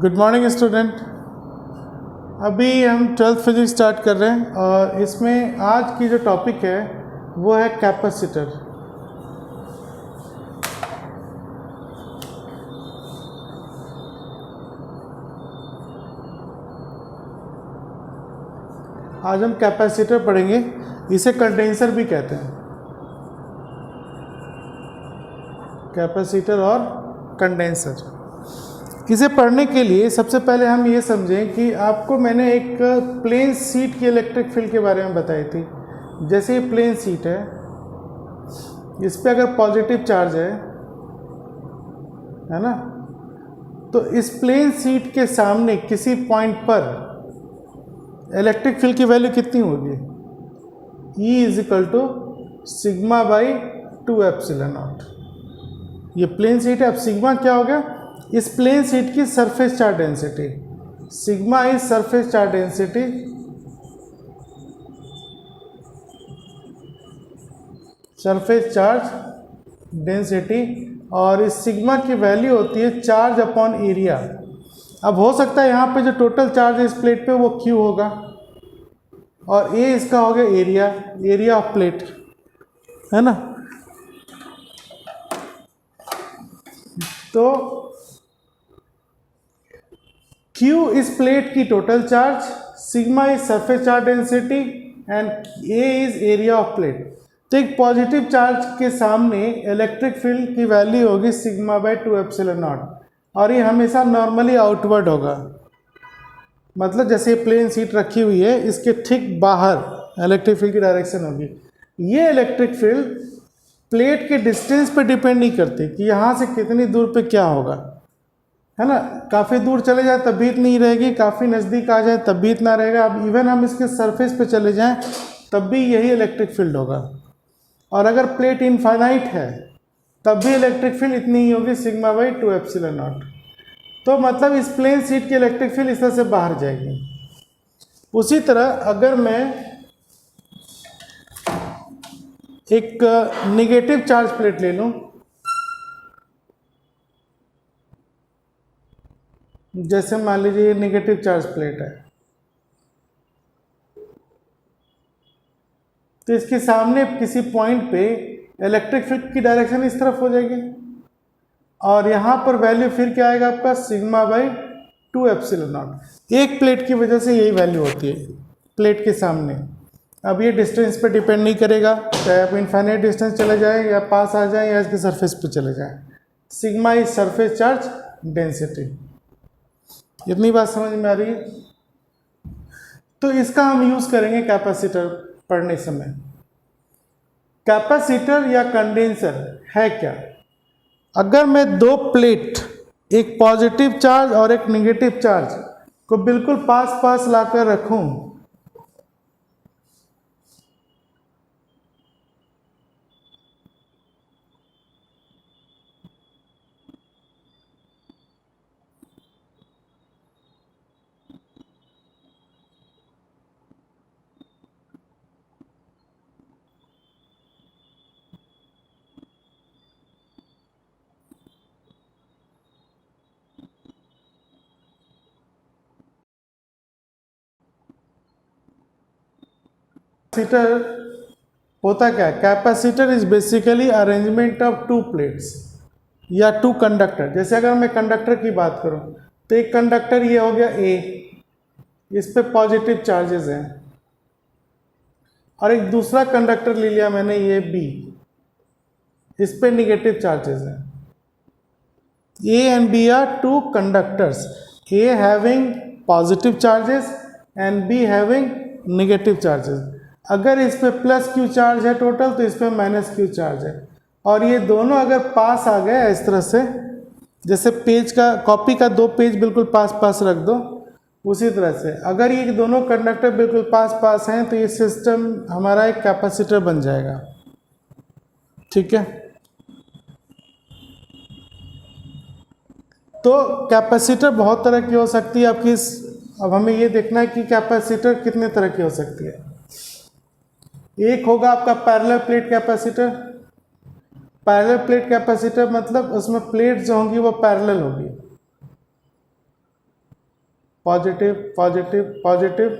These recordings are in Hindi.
Good morning student. अभी हम 12th फिजिक्स स्टार्ट कर रहे हैं और इसमें आज की जो टॉपिक है वो है कैपेसिटर। आज हम कैपेसिटर पढ़ेंगे, इसे कंडेंसर भी कहते हैं। कैपेसिटर और कंडेंसर। इसे पढ़ने के लिए सबसे पहले हम ये समझें कि आपको मैंने एक प्लेन शीट की इलेक्ट्रिक फील्ड के बारे में बताई थी। जैसे ये प्लेन शीट है, इस पे अगर पॉजिटिव चार्ज है ना, तो इस प्लेन शीट के सामने किसी पॉइंट पर इलेक्ट्रिक फील्ड की वैल्यू कितनी होगी? E is equal to sigma by 2 epsilon naught. ये प्लेन शीट है। अब सिग्मा क्या हो गया? इस प्लेन शीट की surface charge density. Sigma is surface charge density, surface charge density, और इस सिग्मा की वैल्यू होती है चार्ज अपॉन एरिया। अब हो सकता है यहाँ पे जो टोटल चार्ज है इस प्लेट पे वो Q होगा और A इसका हो गया एरिया ऑफ प्लेट, है ना। तो Q इस प्लेट की total charge, sigma is surface charge density and A is area of plate. तो एक पॉजिटिव चार्ज के सामने इलेक्ट्रिक फील्ड की वैल्यू होगी सिग्मा बाई 2 एप्सिलॉन नॉट, और ये हमेशा नॉर्मली आउटवर्ड होगा। मतलब जैसे प्लेन शीट रखी हुई है, इसके ठीक बाहर इलेक्ट्रिक फील्ड की डायरेक्शन होगी। ये इलेक्ट्रिक फील्ड प्लेट के डिस्टेंस पे डिपेंड नहीं करती कि यहाँ से कितनी दूर पे क्या होगा, है ना। काफ़ी दूर चले जाए तब भी इतनी रहेगी, काफ़ी नज़दीक आ जाए तब भी इतना रहेगा। अब इवन हम इसके सरफेस पे चले जाएं तब भी यही इलेक्ट्रिक फील्ड होगा। और अगर प्लेट इनफाइनाइट है तब भी इलेक्ट्रिक फील्ड इतनी ही होगी सिग्मा बाई 2 एप्सिलॉन नॉट। तो मतलब इस प्लेन शीट की इलेक्ट्रिक फील्ड इस तरह से बाहर जाएगी। उसी तरह अगर मैं एक नेगेटिव चार्ज प्लेट ले लूं, जैसे मान लीजिए ये नेगेटिव चार्ज प्लेट है, तो इसके सामने किसी पॉइंट पे इलेक्ट्रिक फील्ड की डायरेक्शन इस तरफ हो जाएगी और यहाँ पर वैल्यू फिर क्या आएगा आपका? Sigma by 2 epsilon not. एक प्लेट की वजह से यही वैल्यू होती है प्लेट के सामने। अब ये डिस्टेंस पे डिपेंड नहीं करेगा, चाहे आप इनफाइनाइट डिस्टेंस चले जाए या पास आ जाए या इसके सरफेस पे चले जाए। Sigma is surface charge density. इतनी बात समझ में आ रही है? तो इसका हम यूज़ करेंगे कैपेसिटर पढ़ने समय। कैपेसिटर या कंडेंसर है क्या? अगर मैं दो प्लेट, एक पॉजिटिव चार्ज और एक नेगेटिव चार्ज को बिल्कुल पास पास लाकर रखूं, कैपेसिटर होता क्या है? Capacitor is basically arrangement of to plates या टू कंडक्टर। जैसे अगर मैं कंडक्टर की बात करूं तो एक कंडक्टर ये हो गया A, इस पे पॉजिटिव चार्जेस हैं, और एक दूसरा कंडक्टर ले लिया मैंने ये B, इस पे नेगेटिव चार्जेस हैं। A and B are two conductors, A having positive charges and B having negative charges। अगर इस पे प्लस Q चार्ज है टोटल तो इस पे माइनस Q चार्ज है, और ये दोनों अगर पास आ गए इस तरह से, जैसे पेज का, कॉपी का दो पेज बिल्कुल पास पास रख दो, उसी तरह से अगर ये दोनों कंडक्टर बिल्कुल पास पास हैं तो ये सिस्टम हमारा एक कैपेसिटर बन जाएगा। ठीक है। तो कैपेसिटर बहुत तरह की हो सकती है आपकी। अब हमें ये देखना है कि कैपेसिटर कितने तरह की हो सकती है। एक होगा आपका parallel plate capacitor. Parallel plate capacitor मतलब उसमें प्लेट जो होंगी वो पैरेलल होगी। पॉजिटिव पॉजिटिव पॉजिटिव,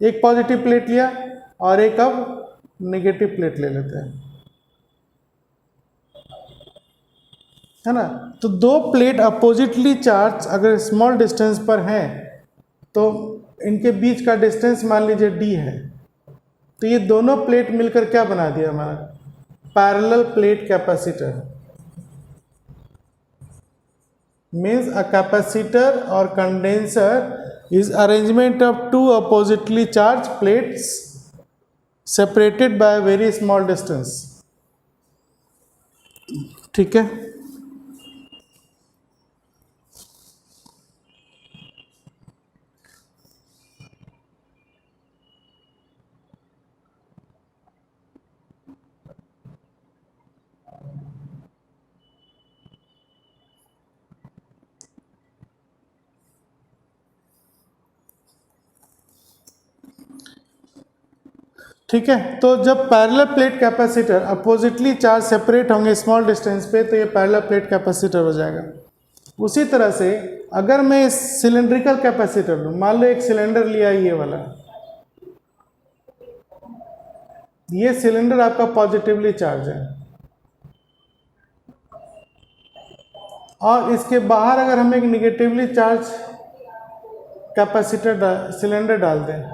एक पॉजिटिव प्लेट लिया और एक अब नेगेटिव प्लेट ले लेते हैं, है ना। तो दो प्लेट अपोजिटली चार्ज अगर स्मॉल डिस्टेंस पर हैं तो इनके बीच का डिस्टेंस मान लीजिए d है, तो ये दोनों प्लेट मिलकर क्या बना दिया हमारा, parallel plate capacitor. Means a capacitor और condenser is arrangement of two oppositely charge plates separated by very small distance. ठीक है, ठीक है। तो जब parallel plate capacitor oppositely charge separate होंगे स्मॉल डिस्टेंस पे तो ये पैरेलल प्लेट कैपेसिटर हो जाएगा। उसी तरह से अगर मैं इस सिलेंड्रिकल कैपेसिटर लूँ, मान लो एक सिलेंडर लिया ये वाला, ये सिलेंडर आपका पॉजिटिवली चार्ज है और इसके बाहर अगर हम एक निगेटिवली चार्ज कैपेसिटर सिलेंडर डाल दें,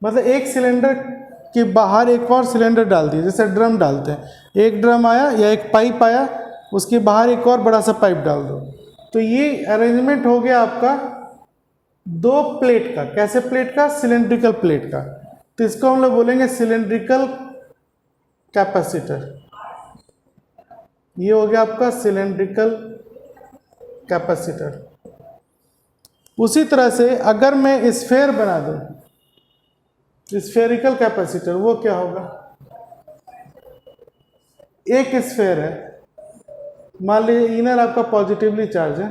मतलब एक सिलेंडर के बाहर एक और सिलेंडर डाल दिए, जैसे ड्रम डालते हैं, एक ड्रम आया या एक पाइप आया, उसके बाहर एक और बड़ा सा पाइप डाल दो, तो ये अरेंजमेंट हो गया आपका दो प्लेट का। कैसे प्लेट का, सिलेंड्रिकल प्लेट का। तो इसको हम लोग बोलेंगे सिलेंड्रिकल कैपेसिटर। ये हो गया आपका सिलेंड्रिकल कैपेसिटर। उसी तरह से अगर मैं स्फेयर बना दूं, स्फेरिकल कैपेसिटर, वो क्या होगा, एक स्फेयर है, मान लीजिए इनर आपका पॉजिटिवली चार्ज है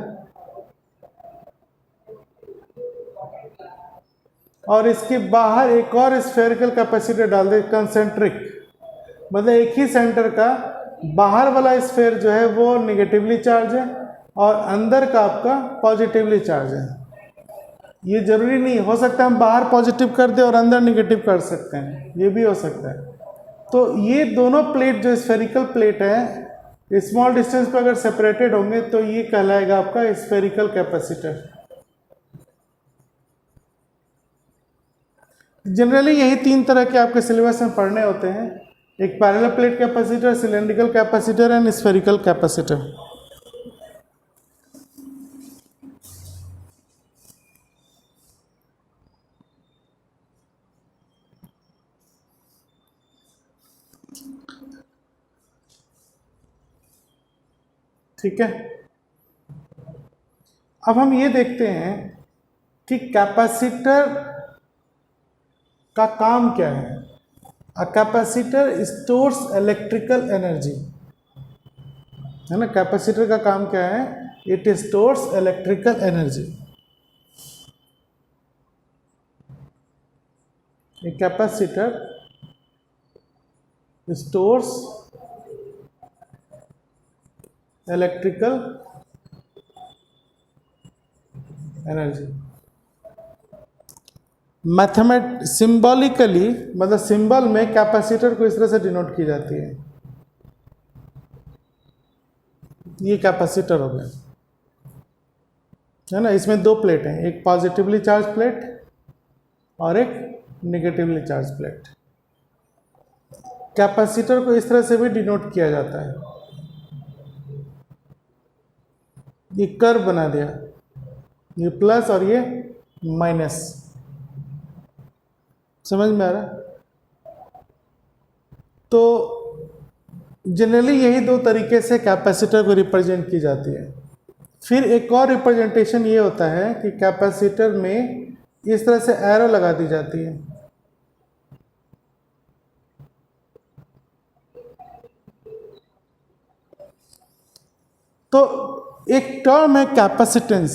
और इसके बाहर एक और स्फेरिकल कैपेसिटर डाल दे कंसेंट्रिक, मतलब एक ही सेंटर का बाहर वाला स्फेयर जो है वो नेगेटिवली चार्ज है और अंदर का आपका पॉजिटिवली चार्ज है। ये जरूरी नहीं, हो सकता है हम बाहर पॉजिटिव कर दें और अंदर नेगेटिव कर सकते हैं, ये भी हो सकता है। तो ये दोनों प्लेट जो स्फेरिकल प्लेट है स्मॉल डिस्टेंस पर अगर सेपरेटेड होंगे तो ये कहलाएगा आपका स्फेरिकल कैपेसिटर। जनरली यही तीन तरह के आपके सिलेबस में पढ़ने होते हैं, एक parallel plate capacitor, cylindrical capacitor and spherical capacitor. ठीक है, अब हम ये देखते हैं कि कैपेसिटर का काम क्या है। A capacitor stores electrical energy, है ना। कैपेसिटर का काम क्या है, it stores electrical energy. A capacitor stores electrical energy. मैथमेट सिंबॉलिकली, मतलब सिंबल में कैपेसिटर को इस तरह से डिनोट की जाती है, ये कैपेसिटर हो गया, है ना। इसमें दो प्लेट हैं, एक पॉजिटिवली चार्ज प्लेट और एक नेगेटिवली चार्ज प्लेट। कैपेसिटर को इस तरह से भी डिनोट किया जाता है, ये कर्व बना दिया, ये प्लस और ये माइनस, समझ में आ रहा। तो जनरली यही दो तरीके से कैपेसिटर को रिप्रेजेंट की जाती है। फिर एक और रिप्रेजेंटेशन ये होता है कि कैपेसिटर में इस तरह से एरो लगा दी जाती है, तो एक टर्म है कैपेसिटेंस,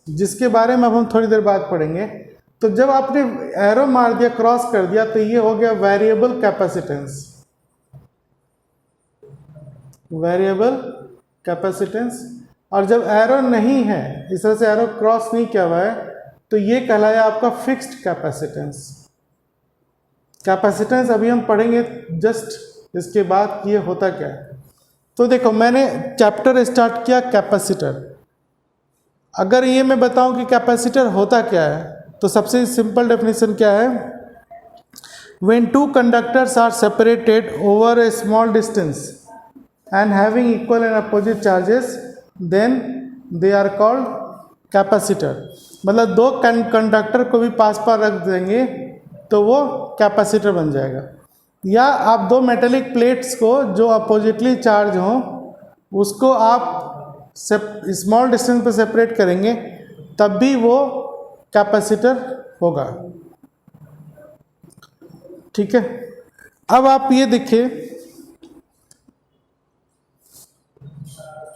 जिसके बारे में अब हम थोड़ी देर बाद पढ़ेंगे। तो जब आपने एरो मार दिया, क्रॉस कर दिया, तो ये हो गया वेरिएबल कैपेसिटेंस। वेरिएबल कैपेसिटेंस और जब एरो नहीं है, इस तरह से एरो क्रॉस नहीं किया हुआ है, तो ये कहलाया आपका फिक्स्ड कैपेसिटेंस। कैपेसिटेंस अभी हम पढ़ेंगे जस्ट इसके बाद कि ये होता क्या है। तो देखो, मैंने चैप्टर स्टार्ट किया कैपेसिटर। अगर ये मैं बताऊं कि कैपेसिटर होता क्या है, तो सबसे सिंपल डेफिनेशन क्या है? When two conductors are separated over a small distance and having equal and opposite charges, then they are called capacitor. मतलब दो कंडक्टर को भी पास पास रख देंगे तो वो कैपेसिटर बन जाएगा। या आप दो मेटेलिक प्लेट्स को जो अपोजिटली चार्ज हों, उसको आप स्मॉल डिस्टेंस पे सेपरेट करेंगे, तब भी वो कैपेसिटर होगा। ठीक है, अब आप ये देखिए,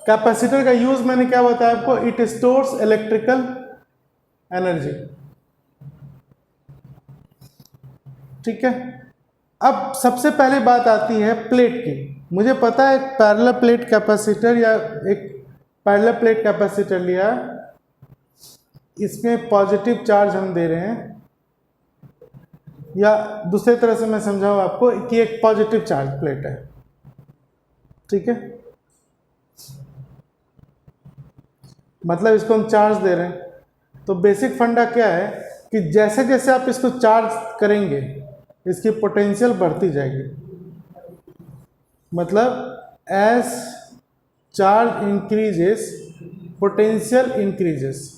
कैपेसिटर का यूज मैंने क्या बताया आपको? It stores electrical energy. ठीक है, अब सबसे पहले बात आती है प्लेट की। मुझे पता है एक पैरेलल प्लेट कैपेसिटर या एक पैरेलल प्लेट कैपेसिटर लिया, इसमें पॉजिटिव चार्ज हम दे रहे हैं, या दूसरे तरह से मैं समझाऊं आपको कि एक पॉजिटिव चार्ज प्लेट है। ठीक है, मतलब इसको हम चार्ज दे रहे हैं। तो बेसिक फंडा क्या है कि जैसे जैसे आप इसको चार्ज करेंगे, इसकी पोटेंशियल बढ़ती जाएगी। मतलब as charge increases potential increases.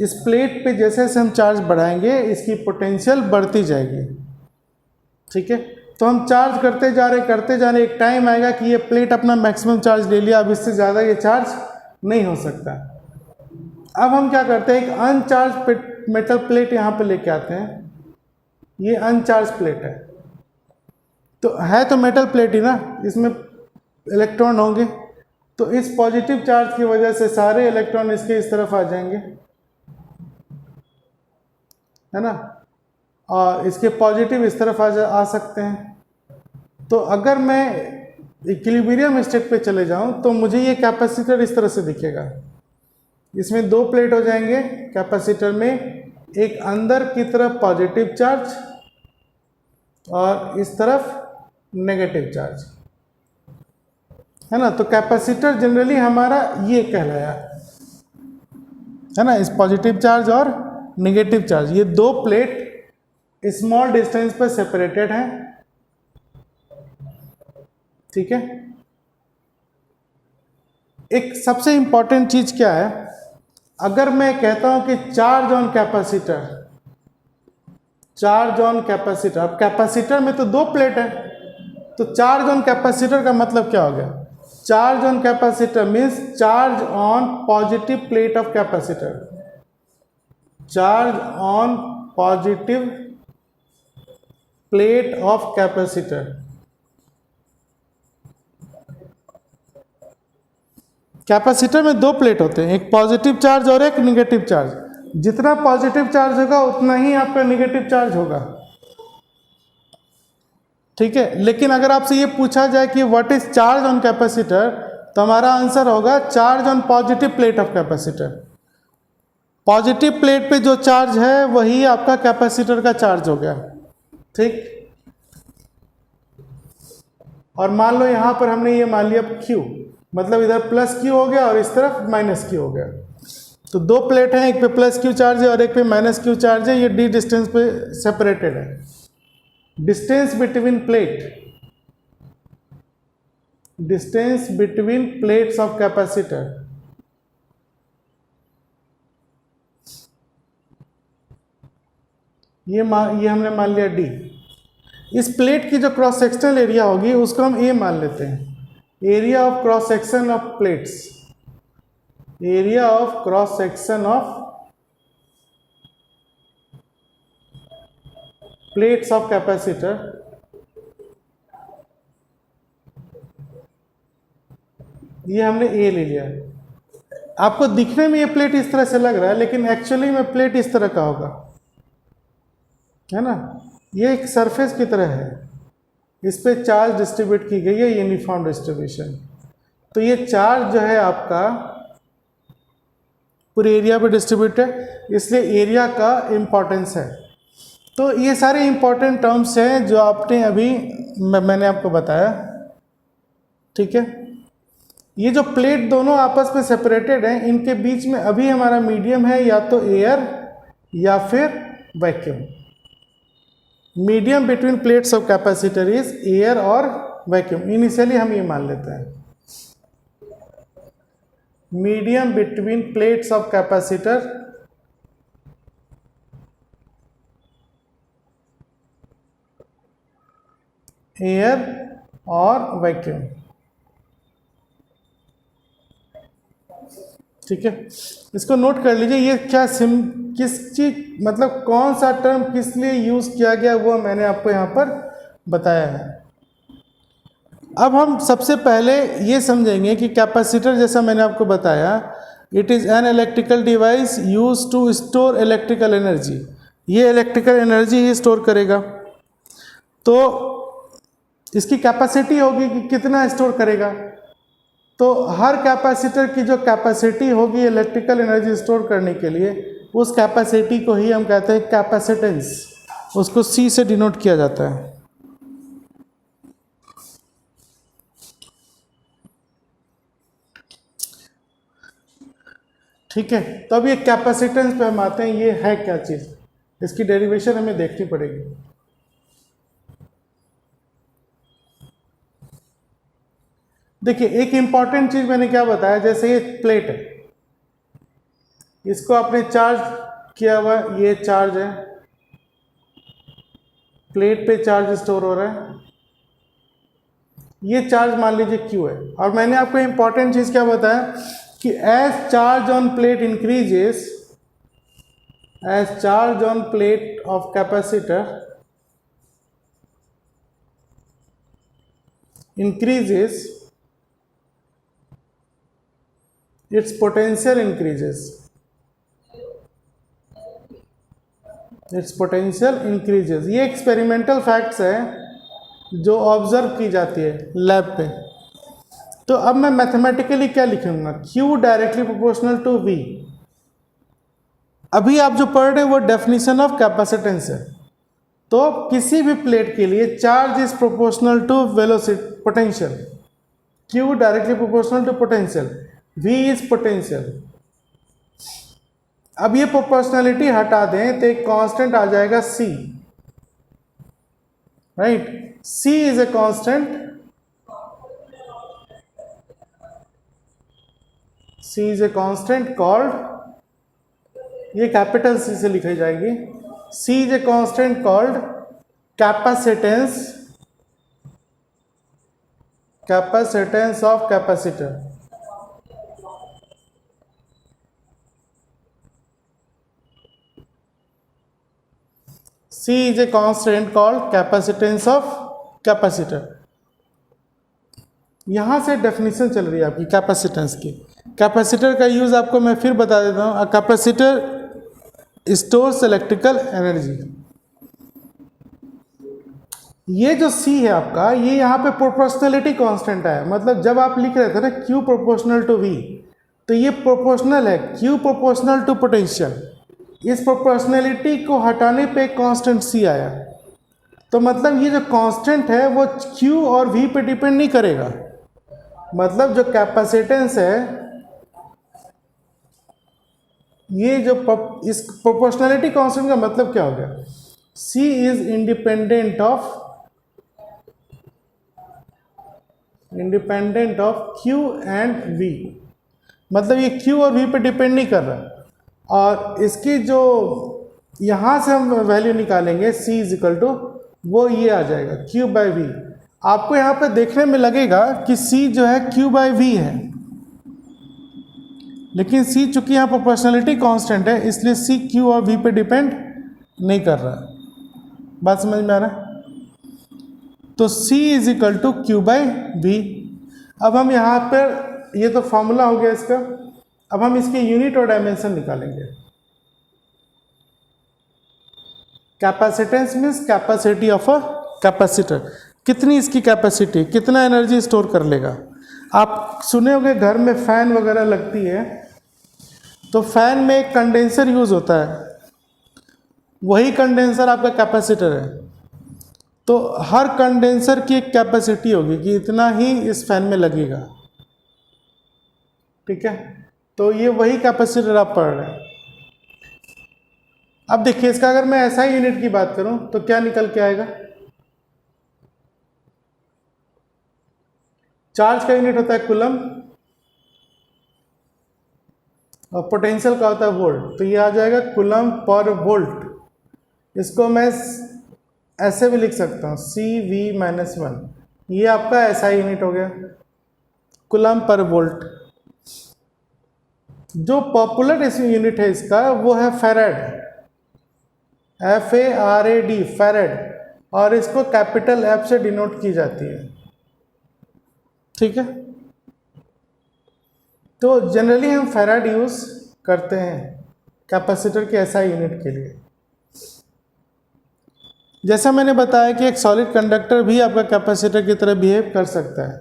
इस प्लेट पे जैसे जैसे हम चार्ज बढ़ाएंगे, इसकी पोटेंशियल बढ़ती जाएगी। ठीक है, तो हम चार्ज करते जा रहे, एक टाइम आएगा कि ये प्लेट अपना मैक्सिमम चार्ज ले लिया, अब इससे ज़्यादा ये चार्ज नहीं हो सकता। अब हम क्या करते हैं, एक अनचार्ज मेटल प्लेट यहाँ पे लेके आते हैं। ये अनचार्ज प्लेट है, तो मेटल प्लेट ही ना, इसमें इलेक्ट्रॉन होंगे, तो इस पॉजिटिव चार्ज की वजह से सारे इलेक्ट्रॉन इसके इस तरफ आ जाएंगे, है ना, और इसके पॉजिटिव इस तरफ आ सकते हैं। तो अगर मैं इक्विलिब्रियम स्टेट पे चले जाऊं, तो मुझे ये कैपेसिटर इस तरह से दिखेगा। इसमें दो प्लेट हो जाएंगे कैपेसिटर में, एक अंदर की तरफ पॉजिटिव चार्ज और इस तरफ नेगेटिव चार्ज, है ना। तो कैपेसिटर जनरली हमारा ये कहलाया, है ना, इस पॉजिटिव चार्ज और नेगेटिव चार्ज, ये दो प्लेट स्मॉल डिस्टेंस पर सेपरेटेड हैं। ठीक है, एक सबसे इंपॉर्टेंट चीज क्या है, अगर मैं कहता हूं कि charge on capacitor, charge on capacitor, अब कैपेसिटर में तो दो प्लेट है, तो चार्ज ऑन कैपेसिटर का मतलब क्या हो गया? Charge on capacitor means charge on positive plate of capacitor, charge on positive plate of capacitor. Capacitor में दो प्लेट होते हैं, एक पॉजिटिव चार्ज और एक निगेटिव चार्ज। जितना पॉजिटिव चार्ज होगा उतना ही आपका निगेटिव चार्ज होगा। ठीक है, लेकिन अगर आपसे ये पूछा जाए कि what is charge on capacitor, तो हमारा आंसर होगा charge on positive plate of capacitor. Positive plate पे जो चार्ज है वही आपका कैपेसिटर का चार्ज हो गया। ठीक, और मान लो यहां पर हमने ये मान लिया Q, मतलब इधर प्लस Q हो गया और इस तरफ माइनस Q हो गया। तो दो प्लेट हैं, एक पे प्लस Q चार्ज है और एक पे माइनस Q चार्ज है, ये d डिस्टेंस पे सेपरेटेड है। Distance between plates of capacitor, ये हमने मान लिया d। इस प्लेट की जो क्रॉस सेक्शनल एरिया होगी उसको हम A मान लेते हैं, area of cross section of plates, area of cross section of plates of capacitor. ये हमने A ले लिया। आपको दिखने में ये प्लेट इस तरह से लग रहा है, लेकिन एक्चुअली में प्लेट इस तरह का होगा, है ना। ये एक सरफेस की तरह है, इस पे चार्ज डिस्ट्रीब्यूट की गई है, यूनिफॉर्म डिस्ट्रीब्यूशन। तो ये चार्ज जो है आपका पूरे एरिया पे डिस्ट्रीब्यूटेड, इसलिए एरिया का इम्पोर्टेंस है। तो ये सारे इम्पोर्टेंट टर्म्स हैं जो आपने अभी मैंने आपको बताया, ठीक है। ये जो प्लेट दोनों आपस में सेपरेटेड हैं, इनके बीच में अभी हमारा मीडियम है या तो एयर या फिर vacuum. Medium between plates of capacitor is air और वैक्यूम। इनिशियली हम ये मान लेते हैं, medium between plates of capacitor air और वैक्यूम, ठीक है। इसको नोट कर लीजिए। ये क्या किस चीज मतलब कौन सा टर्म किस लिए यूज किया गया वो मैंने आपको यहाँ पर बताया है। अब हम सबसे पहले ये समझेंगे कि कैपेसिटर, जैसा मैंने आपको बताया, it is an electrical device use to store electrical energy. ये इलेक्ट्रिकल एनर्जी ही स्टोर करेगा। तो इसकी कैपेसिटी होगी कि कितना स्टोर करेगा। तो हर कैपेसिटर की जो कैपेसिटी होगी इलेक्ट्रिकल एनर्जी स्टोर करने के लिए, उस कैपेसिटी को ही हम कहते हैं कैपेसिटेंस। उसको C से डिनोट किया जाता है। ठीक है। तो अब ये कैपेसिटेंस पे हम आते हैं, ये है क्या चीज़, इसकी डेरिवेशन हमें देखनी पड़ेगी। देखिए एक इंपॉर्टेंट चीज मैंने क्या बताया, जैसे ये प्लेट है, इसको आपने चार्ज किया हुआ, ये चार्ज है, प्लेट पे चार्ज स्टोर हो रहा है, ये चार्ज मान लीजिए Q है। और मैंने आपको इंपॉर्टेंट चीज क्या बताया कि as charge on plate increases, as charge on plate of capacitor increases, its potential increases, its potential increases। ये एक्सपेरिमेंटल फैक्ट्स हैं जो ऑब्जर्व की जाती है लैब पे। तो अब मैं मैथमेटिकली क्या लिखूंगा, Q directly proportional to V। अभी आप जो पढ़ रहे हैं वो डेफिनेशन ऑफ कैपेसिटेंस है। तो किसी भी प्लेट के लिए charge is proportional to velocity, potential. Q directly proportional to potential, V is potential. अब ये प्रोपोर्शनलिटी हटा दें तो एक कांस्टेंट आ जाएगा C, right. C is a constant, C is a constant called, ये कैपिटल C से लिखी जाएगी, C is a constant called capacitance, capacitance of capacitor. C is a constant called capacitance of capacitor। यहाँ से डेफिनेशन चल रही है आपकी कैपेसिटेंस की। कैपेसिटर का यूज़ आपको मैं फिर बता देता हूँ। Capacitor stores electrical energy. ये जो C है आपका, ये यहाँ पे प्रोपोर्शनलिटी कांस्टेंट है। मतलब जब आप लिख रहे थे ना Q प्रोपोर्शनल टू V, तो ये प्रोपोर्शनल है, Q प्रोपोर्शनल टू पोटेंशियल। इस प्रोपोर्शनलिटी को हटाने पे कांस्टेंट C आया। तो मतलब ये जो कांस्टेंट है वो Q और V पे डिपेंड नहीं करेगा। मतलब जो कैपेसिटेंस है, ये जो इस प्रोपोर्शनलिटी कांस्टेंट का मतलब क्या हो गया, C is independent of Q and V। मतलब ये Q और V पे डिपेंड नहीं कर रहा। और इसकी जो यहाँ से हम वैल्यू निकालेंगे C इज इक्वल टू, वो ये आ जाएगा Q बाई V। आपको यहाँ पे देखने में लगेगा कि C जो है Q बाई V है, लेकिन C चूंकि यहाँ प्रोपोर्शनलिटी कांस्टेंट है, इसलिए C Q और V पे डिपेंड नहीं कर रहा। बात समझ में आ रहा है। तो C is equal to Q by V। अब हम यहाँ पर, ये तो फॉर्मूला हो गया इसका। अब हम इसके यूनिट और डायमेंशन निकालेंगे। Capacitance means capacity of a capacitor, कितनी इसकी कैपेसिटी, कितना एनर्जी स्टोर कर लेगा। आप सुने होंगे घर में फैन वगैरह लगती है, तो फैन में एक कंडेंसर यूज़ होता है, वही कंडेंसर आपका कैपेसिटर है। तो हर कंडेंसर की एक कैपेसिटी होगी कि इतना ही इस फैन में लगेगा, ठीक है। तो ये वही कैपेसिटर आप पढ़ रहे हैं। अब देखिए इसका अगर मैं SI यूनिट की बात करूं तो क्या निकल के आएगा। चार्ज का यूनिट होता है कूलम और पोटेंशियल का होता है वोल्ट, तो ये आ जाएगा कूलम पर वोल्ट। इसको मैं ऐसे भी लिख सकता हूँ CV-1, ये आपका SI यूनिट हो गया, कूलम पर वोल्ट। जो पॉपुलर यूनिट है इसका वो है फैराड, FARAD, फैराड, और इसको कैपिटल F से डिनोट की जाती है, ठीक है। तो जनरली हम फैराड यूज करते हैं कैपेसिटर के SI यूनिट के लिए। जैसा मैंने बताया कि एक सॉलिड कंडक्टर भी आपका कैपेसिटर की तरह बिहेव कर सकता है,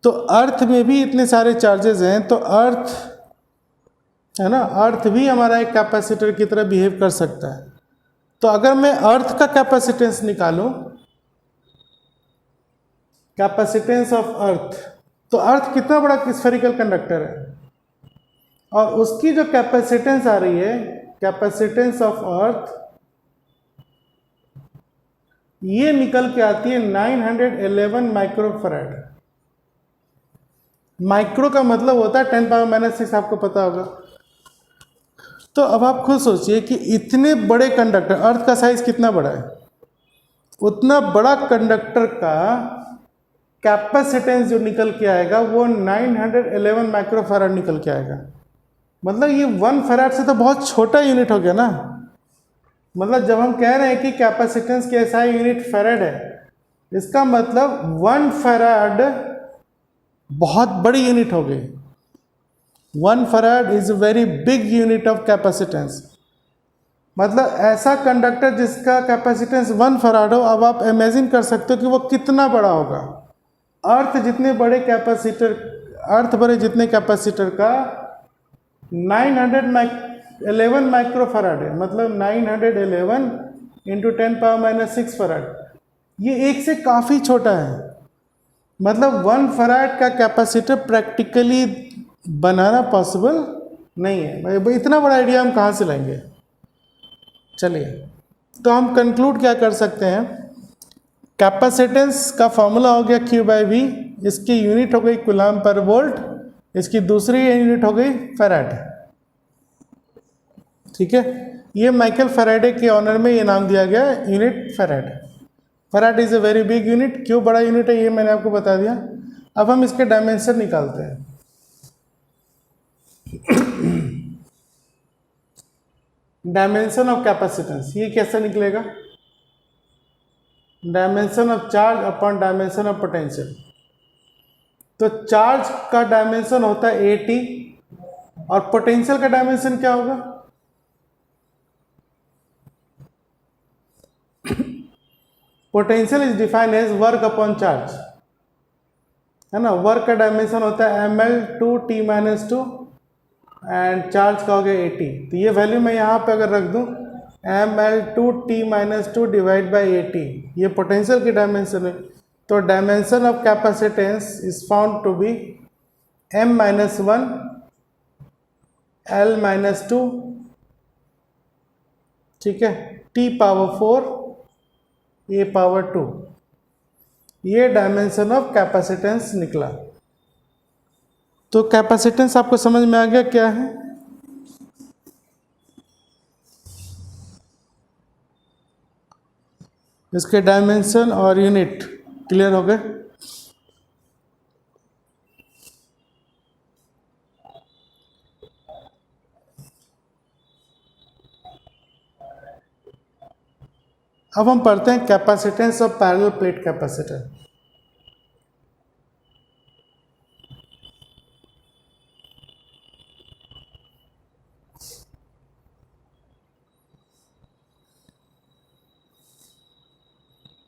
तो अर्थ में भी इतने सारे चार्जेस हैं, तो अर्थ है ना, अर्थ भी हमारा एक कैपेसिटर की तरह बिहेव कर सकता है। तो अगर मैं अर्थ का कैपेसिटेंस निकालूं, कैपेसिटेंस ऑफ अर्थ, तो अर्थ कितना बड़ा स्फेरिकल कंडक्टर है, और उसकी जो कैपेसिटेंस आ रही है, कैपेसिटेंस ऑफ अर्थ, ये निकल के आती है 911 माइक्रोफैराड। माइक्रो का मतलब होता है 10⁻⁻⁶, आपको पता होगा। तो अब आप खुद सोचिए कि इतने बड़े कंडक्टर, अर्थ का साइज कितना बड़ा है, उतना बड़ा कंडक्टर का कैपेसिटेंस जो निकल के आएगा वो 911 माइक्रोफैराड निकल के आएगा। मतलब ये 1 फैराड से तो बहुत छोटा यूनिट हो गया ना। मतलब जब हम कह रहे हैं कि कैपेसिटेंस के SI यूनिट फैराड है, इसका मतलब 1 फैराड बहुत बड़ी यूनिट हो गई। 1 farad is a very big unit of capacitance. मतलब ऐसा कंडक्टर जिसका कैपेसिटेंस 1 फैराड हो, अब आप इमेजिन कर सकते हो कि वो कितना बड़ा होगा। अर्थ बड़े जितने कैपेसिटर का 911 माइक्रोफैराड है, मतलब 911 इंटू 10⁻⁶ फैराड, ये एक से काफ़ी छोटा है। मतलब 1 फैराड का कैपेसिटर प्रैक्टिकली बनाना पॉसिबल नहीं है। भाई इतना बड़ा आइडिया हम कहाँ से लाएंगे। चलिए, तो हम कंक्लूड क्या कर सकते हैं, कैपेसिटेंस का फॉर्मूला हो गया Q/V, इसकी यूनिट हो गई कूलम पर वोल्ट, इसकी दूसरी यूनिट हो गई फैराड, ठीक है। ये माइकल फैराडे के ऑनर में ये नाम दिया गया unit farad. Farad is a very big unit. क्यों बड़ा यूनिट है ये मैंने आपको बता दिया। अब हम इसके डायमेंशन निकालते हैं। डायमेंशन ऑफ कैपेसिटेंस, ये कैसे निकलेगा, dimension of charge upon dimension of potential. तो चार्ज का डायमेंशन होता है AT और पोटेंशियल का डायमेंशन क्या होगा, potential is defined as work upon charge, है ना। वर्क का डायमेंशन होता है mL/2T-2 एंड चार्ज का हो गया AT। तो ये वैल्यू मैं यहाँ पे अगर रख दूँ mL/2T-2 डिवाइड बाई AT, ये पोटेंशियल की डायमेंशन है। तो dimension of capacitance is found to be m-1 L-2, ठीक है, T⁴ A⁴ 2, ये डायमेंशन ऑफ कैपेसिटेंस निकला। तो कैपेसिटेंस आपको समझ में आ गया क्या है। इसके डायमेंशन और यूनिट क्लियर हो गए। अब हम पढ़ते हैं capacitance of parallel plate capacitor.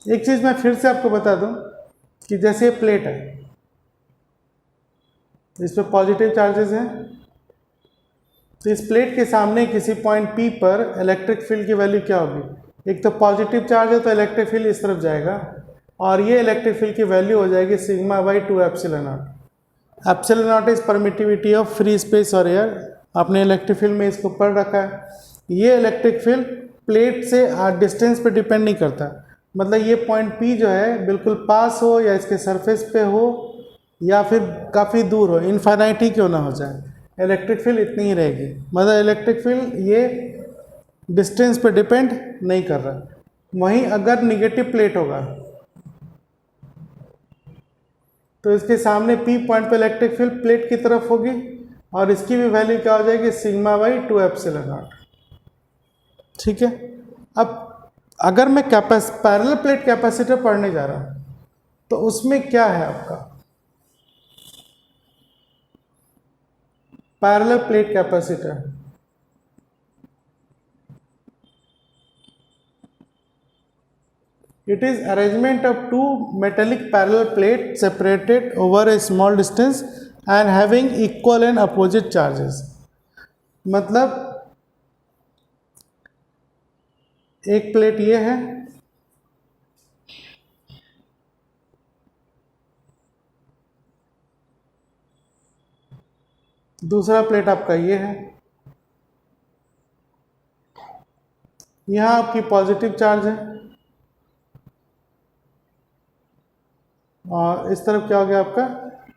एक चीज मैं फिर से आपको बता दूं कि जैसे ये प्लेट है, इस पे पॉजिटिव चार्जेस हैं। तो इस प्लेट के सामने किसी पॉइंट P पर इलेक्ट्रिक फील्ड की वैल्यू क्या होगी? एक तो पॉजिटिव चार्ज है तो इलेक्ट्रिक फील्ड इस तरफ जाएगा, और ये इलेक्ट्रिक फील्ड की वैल्यू हो जाएगी sigma by 2 epsilon not. Epsilon not is permittivity of free space और एयर। आपने इलेक्ट्रिक फील्ड में इसको पढ़ रखा है। ये इलेक्ट्रिक फील्ड प्लेट से डिस्टेंस पे डिपेंड नहीं करता, मतलब ये पॉइंट P जो है बिल्कुल पास हो या इसके सरफेस पे हो या फिर काफ़ी दूर हो, इनफाइनाइट ही क्यों ना हो जाए, इलेक्ट्रिक फील्ड इतनी ही रहेगी। मतलब इलेक्ट्रिक फील्ड ये डिस्टेंस पे डिपेंड नहीं कर रहा। वहीं अगर निगेटिव प्लेट होगा तो इसके सामने P पॉइंट पे इलेक्ट्रिक फील्ड प्लेट की तरफ होगी और इसकी भी वैल्यू क्या हो जाएगी? Sigma by 2 epsilon not. ठीक है। अब अगर मैं पैरेलल प्लेट कैपेसिटर पढ़ने जा रहा हूं तो उसमें क्या है आपका parallel plate capacitor? It is arrangement of two metallic parallel plates separated over a small distance and having equal and opposite charges। मतलब एक प्लेट ये है, दूसरा प्लेट आपका ये है। यहां आपकी पॉजिटिव चार्ज है और इस तरफ क्या हो गया आपका?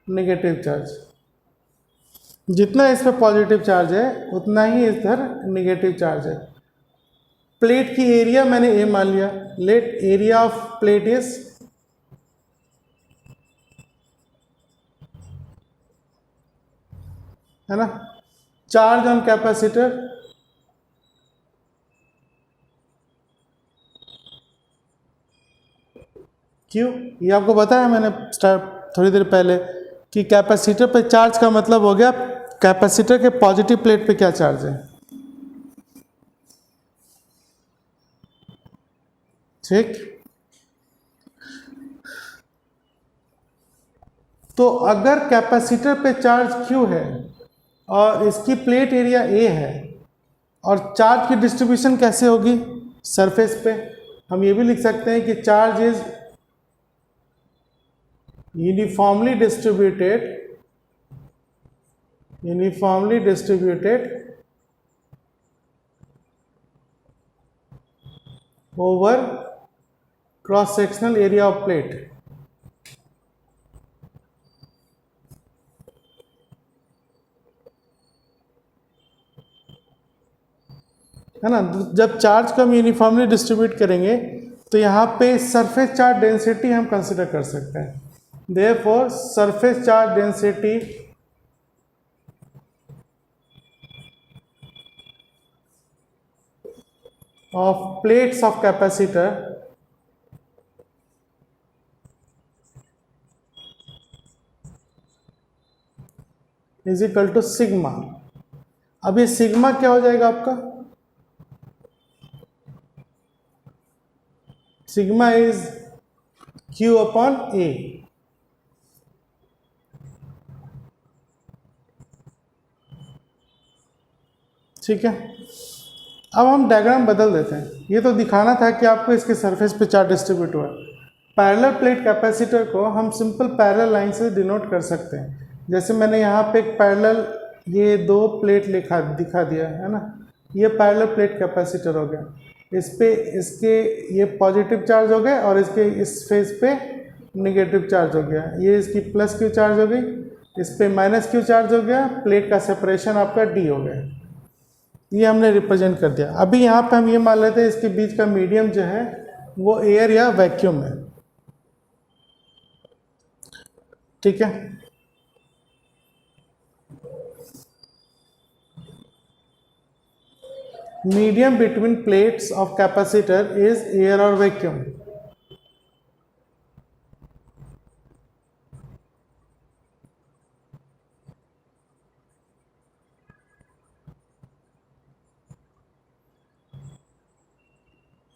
Negative charge. जितना इस पर पॉजिटिव चार्ज है उतना ही इधर नेगेटिव चार्ज है। प्लेट की एरिया मैंने ए मान लिया। Let area of plate is है ना, चार्ज ऑन कैपेसिटर क्यू। ये आपको बताया मैंने थोड़ी देर पहले कि कैपेसिटर पे चार्ज का मतलब हो गया कैपेसिटर के पॉजिटिव प्लेट पे क्या चार्ज है। ठीक। तो अगर कैपेसिटर पे चार्ज Q है और इसकी प्लेट एरिया A है और चार्ज की डिस्ट्रीब्यूशन कैसे होगी? सरफेस पे। हम ये भी लिख सकते हैं कि charge is uniformly distributed over cross sectional area of plate. है ना। जब चार्ज को हम यूनिफॉर्मली डिस्ट्रीब्यूट करेंगे तो यहाँ पे सरफेस चार्ज डेंसिटी हम कंसिडर कर सकते हैं। Therefore surface charge density of plates of capacitor is equal to sigma. अब ये सिग्मा क्या हो जाएगा आपका? Sigma is Q upon A। ठीक है। अब हम डायग्राम बदल देते हैं। ये तो दिखाना था कि आपको इसके सरफेस पे चार्ज डिस्ट्रीब्यूट हुआ है। पैरेलल प्लेट कैपेसिटर को हम सिंपल पैरेलल लाइन से डिनोट कर सकते हैं। जैसे मैंने यहाँ पे एक पैरेलल ये दो प्लेट दिखा दिया है ना, ये पैरेलल प्लेट कैपेसिटर हो गया। इस पे इसके ये पॉजिटिव चार्ज हो गए और इसके इस फेस पे नेगेटिव चार्ज हो गया। ये इसकी प्लस Q चार्ज हो गई, इस पे माइनस Q चार्ज हो गया। प्लेट का सेपरेशन आपका D हो गया। ये हमने रिप्रेजेंट कर दिया। अभी यहाँ पे हम ये मान लेते हैं इसके बीच का मीडियम जो है वो एयर या वैक्यूम है। ठीक है। Medium between plates of capacitor is air और वैक्यूम।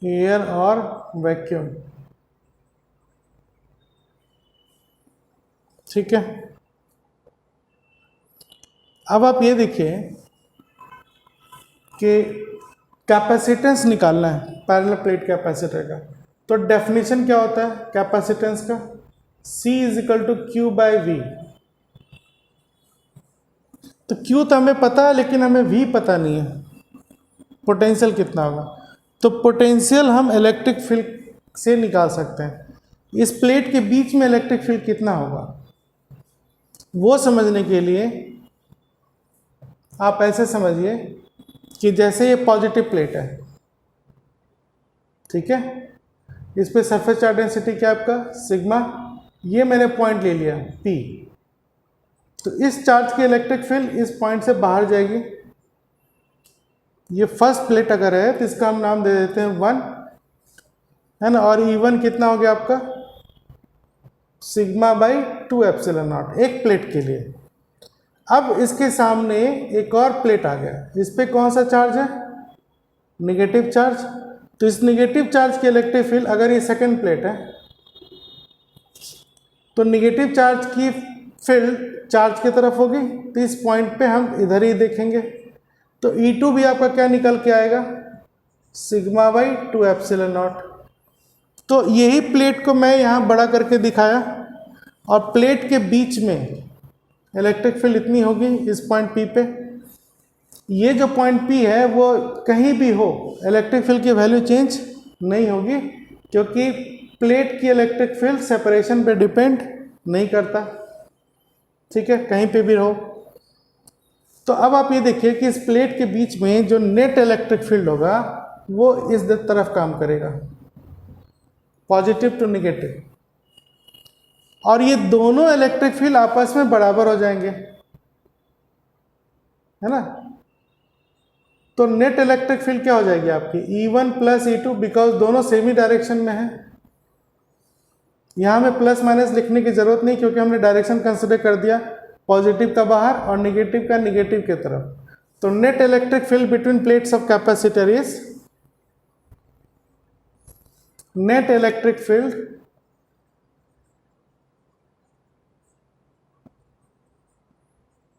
एयर और वैक्यूम। ठीक है। अब आप ये देखिए कि कैपेसिटेंस निकालना है पैरेलल प्लेट कैपेसिटर का। तो डेफिनेशन क्या होता है कैपेसिटेंस का? C is equal to Q by V. तो Q तो हमें पता है लेकिन हमें V पता नहीं है पोटेंशियल कितना होगा। तो पोटेंशियल हम इलेक्ट्रिक फील्ड से निकाल सकते हैं। इस प्लेट के बीच में इलेक्ट्रिक फील्ड कितना होगा वो समझने के लिए आप ऐसे समझिए कि जैसे ये पॉजिटिव प्लेट है, ठीक है, इस पे सरफेस चार्ज डेंसिटी क्या आपका सिग्मा, ये मैंने पॉइंट ले लिया P। तो इस चार्ज की इलेक्ट्रिक फील्ड इस पॉइंट से बाहर जाएगी। ये फर्स्ट प्लेट अगर है तो इसका हम नाम दे देते हैं 1, है ना, और E1 कितना हो गया आपका सिग्मा बाई 2 एप्सिलॉन नॉट एक प्लेट के लिए। अब इसके सामने एक और प्लेट आ गया, इस पे कौन सा चार्ज है नेगेटिव चार्ज। तो इस नेगेटिव चार्ज की इलेक्ट्रिक फील्ड अगर ये सेकंड प्लेट है तो नेगेटिव चार्ज की फील्ड चार्ज की तरफ होगी। तो इस पॉइंट पे हम इधर ही देखेंगे। तो E2 भी आपका क्या निकल के आएगा सिग्मा बाई 2 एप्सिलॉन नॉट। तो यही प्लेट को मैं यहाँ बड़ा करके दिखाया और प्लेट के बीच में इलेक्ट्रिक फील्ड इतनी होगी इस पॉइंट P पे। ये जो पॉइंट P है वो कहीं भी हो इलेक्ट्रिक फील्ड की वैल्यू चेंज नहीं होगी क्योंकि प्लेट की इलेक्ट्रिक फील्ड सेपरेशन पे डिपेंड नहीं करता, ठीक है, कहीं पे भी रहो। तो अब आप ये देखिए कि इस प्लेट के बीच में जो नेट इलेक्ट्रिक फील्ड होगा वो इस तरफ काम करेगा पॉजिटिव टू नेगेटिव, और ये दोनों इलेक्ट्रिक फील्ड आपस में बराबर हो जाएंगे, है ना। तो नेट इलेक्ट्रिक फील्ड क्या हो जाएगी आपकी E1 प्लस E2, बिकॉज दोनों सेमी डायरेक्शन में है। यहां में प्लस माइनस लिखने की जरूरत नहीं क्योंकि हमने डायरेक्शन कंसिडर कर दिया पॉजिटिव का बाहर और निगेटिव का निगेटिव की तरफ। तो net electric field between plates of capacitor is net electric field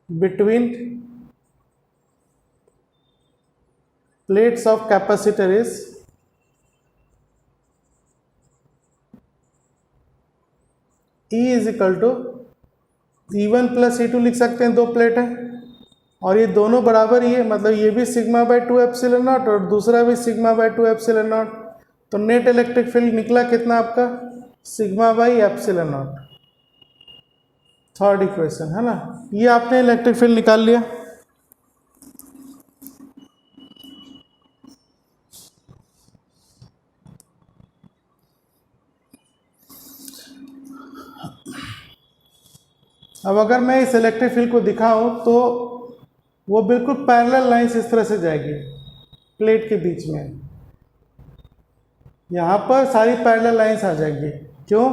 between plates of capacitor is E is equal to E1 plus E2 लिख सकते हैं, दो प्लेट है और ये दोनों बराबर ही है, मतलब ये भी सिग्मा बाई 2 एप्सिलॉन नॉट और दूसरा भी सिग्मा बाई 2 एप्सिलॉन नॉट। तो नेट इलेक्ट्रिक फील्ड निकला कितना आपका sigma by epsilon not. Third equation है ना, ये आपने इलेक्ट्रिक फील्ड निकाल लिया। अब अगर मैं इस इलेक्ट्रिक फील्ड को दिखाऊं तो वो बिल्कुल पैरेलल लाइंस इस तरह से जाएगी प्लेट के बीच में, यहाँ पर सारी पैरेलल लाइंस आ जाएंगी। क्यों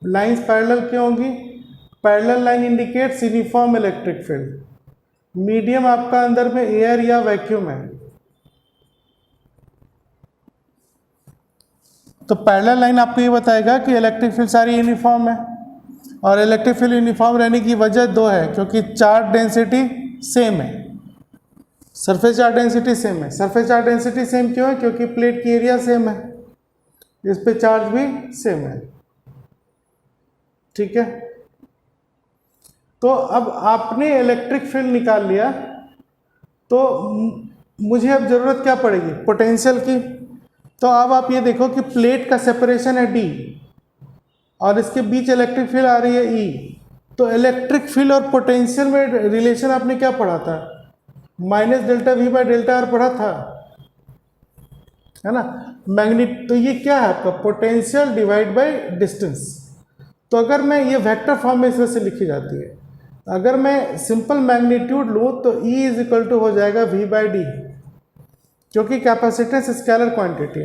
लाइंस पैरेलल क्यों होंगी? Parallel line indicates uniform electric field. Medium आपका अंदर में एयर या वैक्यूम है, तो पैरेलल लाइन आपको ये बताएगा कि इलेक्ट्रिक फील्ड सारी यूनिफॉर्म है। और इलेक्ट्रिक फील्ड यूनिफॉर्म रहने की वजह दो है, क्योंकि चार्ज डेंसिटी सेम है, सरफेस चार्ज डेंसिटी सेम है। सरफेस चार्ज डेंसिटी सेम क्यों है? क्योंकि प्लेट की एरिया सेम है, इस पे चार्ज भी सेम है, ठीक है। तो अब आपने इलेक्ट्रिक फील्ड निकाल लिया, तो मुझे अब जरूरत क्या पड़ेगी पोटेंशियल की। तो अब आप ये देखो कि प्लेट का सेपरेशन है D और इसके बीच इलेक्ट्रिक फील्ड आ रही है E। तो इलेक्ट्रिक फील्ड और पोटेंशियल में रिलेशन आपने क्या पढ़ा था? Minus delta V by delta R पढ़ा था, है ना। मैग्नेट, तो ये क्या है आपका पोटेंशियल डिवाइड बाय डिस्टेंस। तो अगर मैं ये वेक्टर फॉर्म में इस तरह से लिखी जाती है, अगर मैं सिंपल मैग्नीट्यूड लूँ तो E इज इक्वल टू हो जाएगा V बाई डी, क्योंकि कैपेसिटेंस स्केलर क्वांटिटी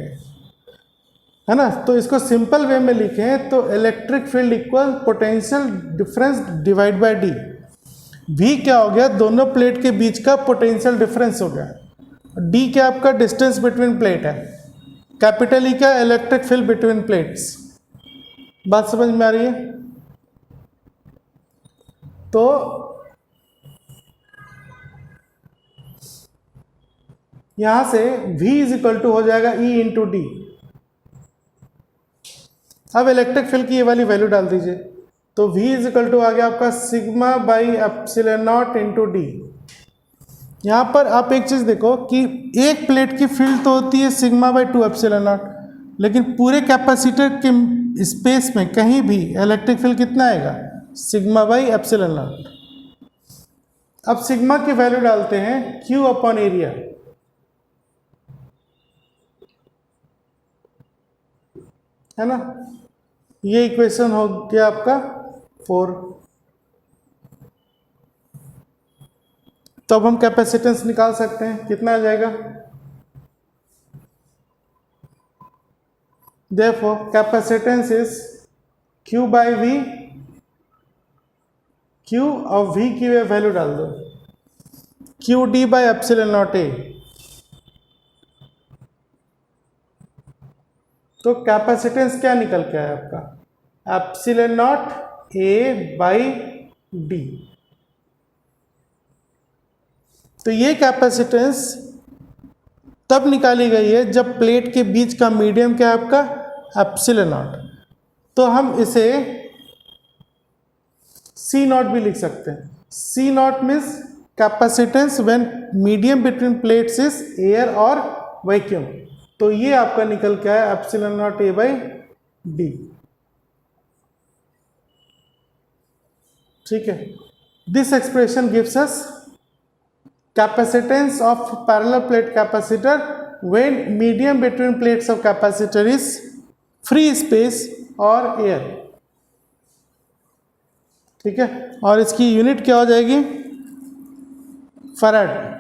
है ना। तो इसको सिंपल वे में लिखें तो electric field equal potential difference divide by D. V क्या हो गया? दोनों प्लेट के बीच का पोटेंशियल डिफरेंस हो गया। D क्या आपका डिस्टेंस बिटवीन प्लेट है, कैपिटल E क्या इलेक्ट्रिक फील्ड बिटवीन प्लेट्स। बात समझ में आ रही है? तो यहाँ से V इज इक्वल टू हो जाएगा E इंटू डी। अब इलेक्ट्रिक फील्ड की ये वाली वैल्यू डाल दीजिए, तो V इज इक्वल टू आ गया आपका sigma by epsilon naught into D. यहाँ पर आप एक चीज़ देखो कि एक प्लेट की फील्ड तो होती है सिग्मा बाई 2 एप्सिलॉन नॉट, लेकिन पूरे कैपेसिटर के स्पेस में कहीं भी इलेक्ट्रिक फील्ड कितना आएगा, सिग्मा बाई एप्सिलॉन नॉट। अब सिग्मा की वैल्यू डालते हैं Q अपॉन एरिया, है ना। ये इक्वेशन हो गया आपका 4। तो अब हम कैपेसिटेंस निकाल सकते हैं, कितना आ जाएगा। Therefore capacitance is Q by V, Q और V की वैल्यू डाल दो, Q D by epsilon not A। तो कैपेसिटेंस क्या निकल के आया आपका, epsilon not A by D। तो ये कैपेसिटेंस तब निकाली गई है जब प्लेट के बीच का मीडियम क्या है आपका, एप्सिलॉन नॉट। तो हम इसे C नॉट भी लिख सकते हैं। C not means capacitance when medium between plates is air और वैक्यूम। तो ये आपका निकल के आया epsilon not A by D. ठीक है, this expression gives us capacitance of parallel plate capacitor when medium between plates of capacitor is free space or air। ठीक है, और इसकी यूनिट क्या हो जाएगी, फैराड।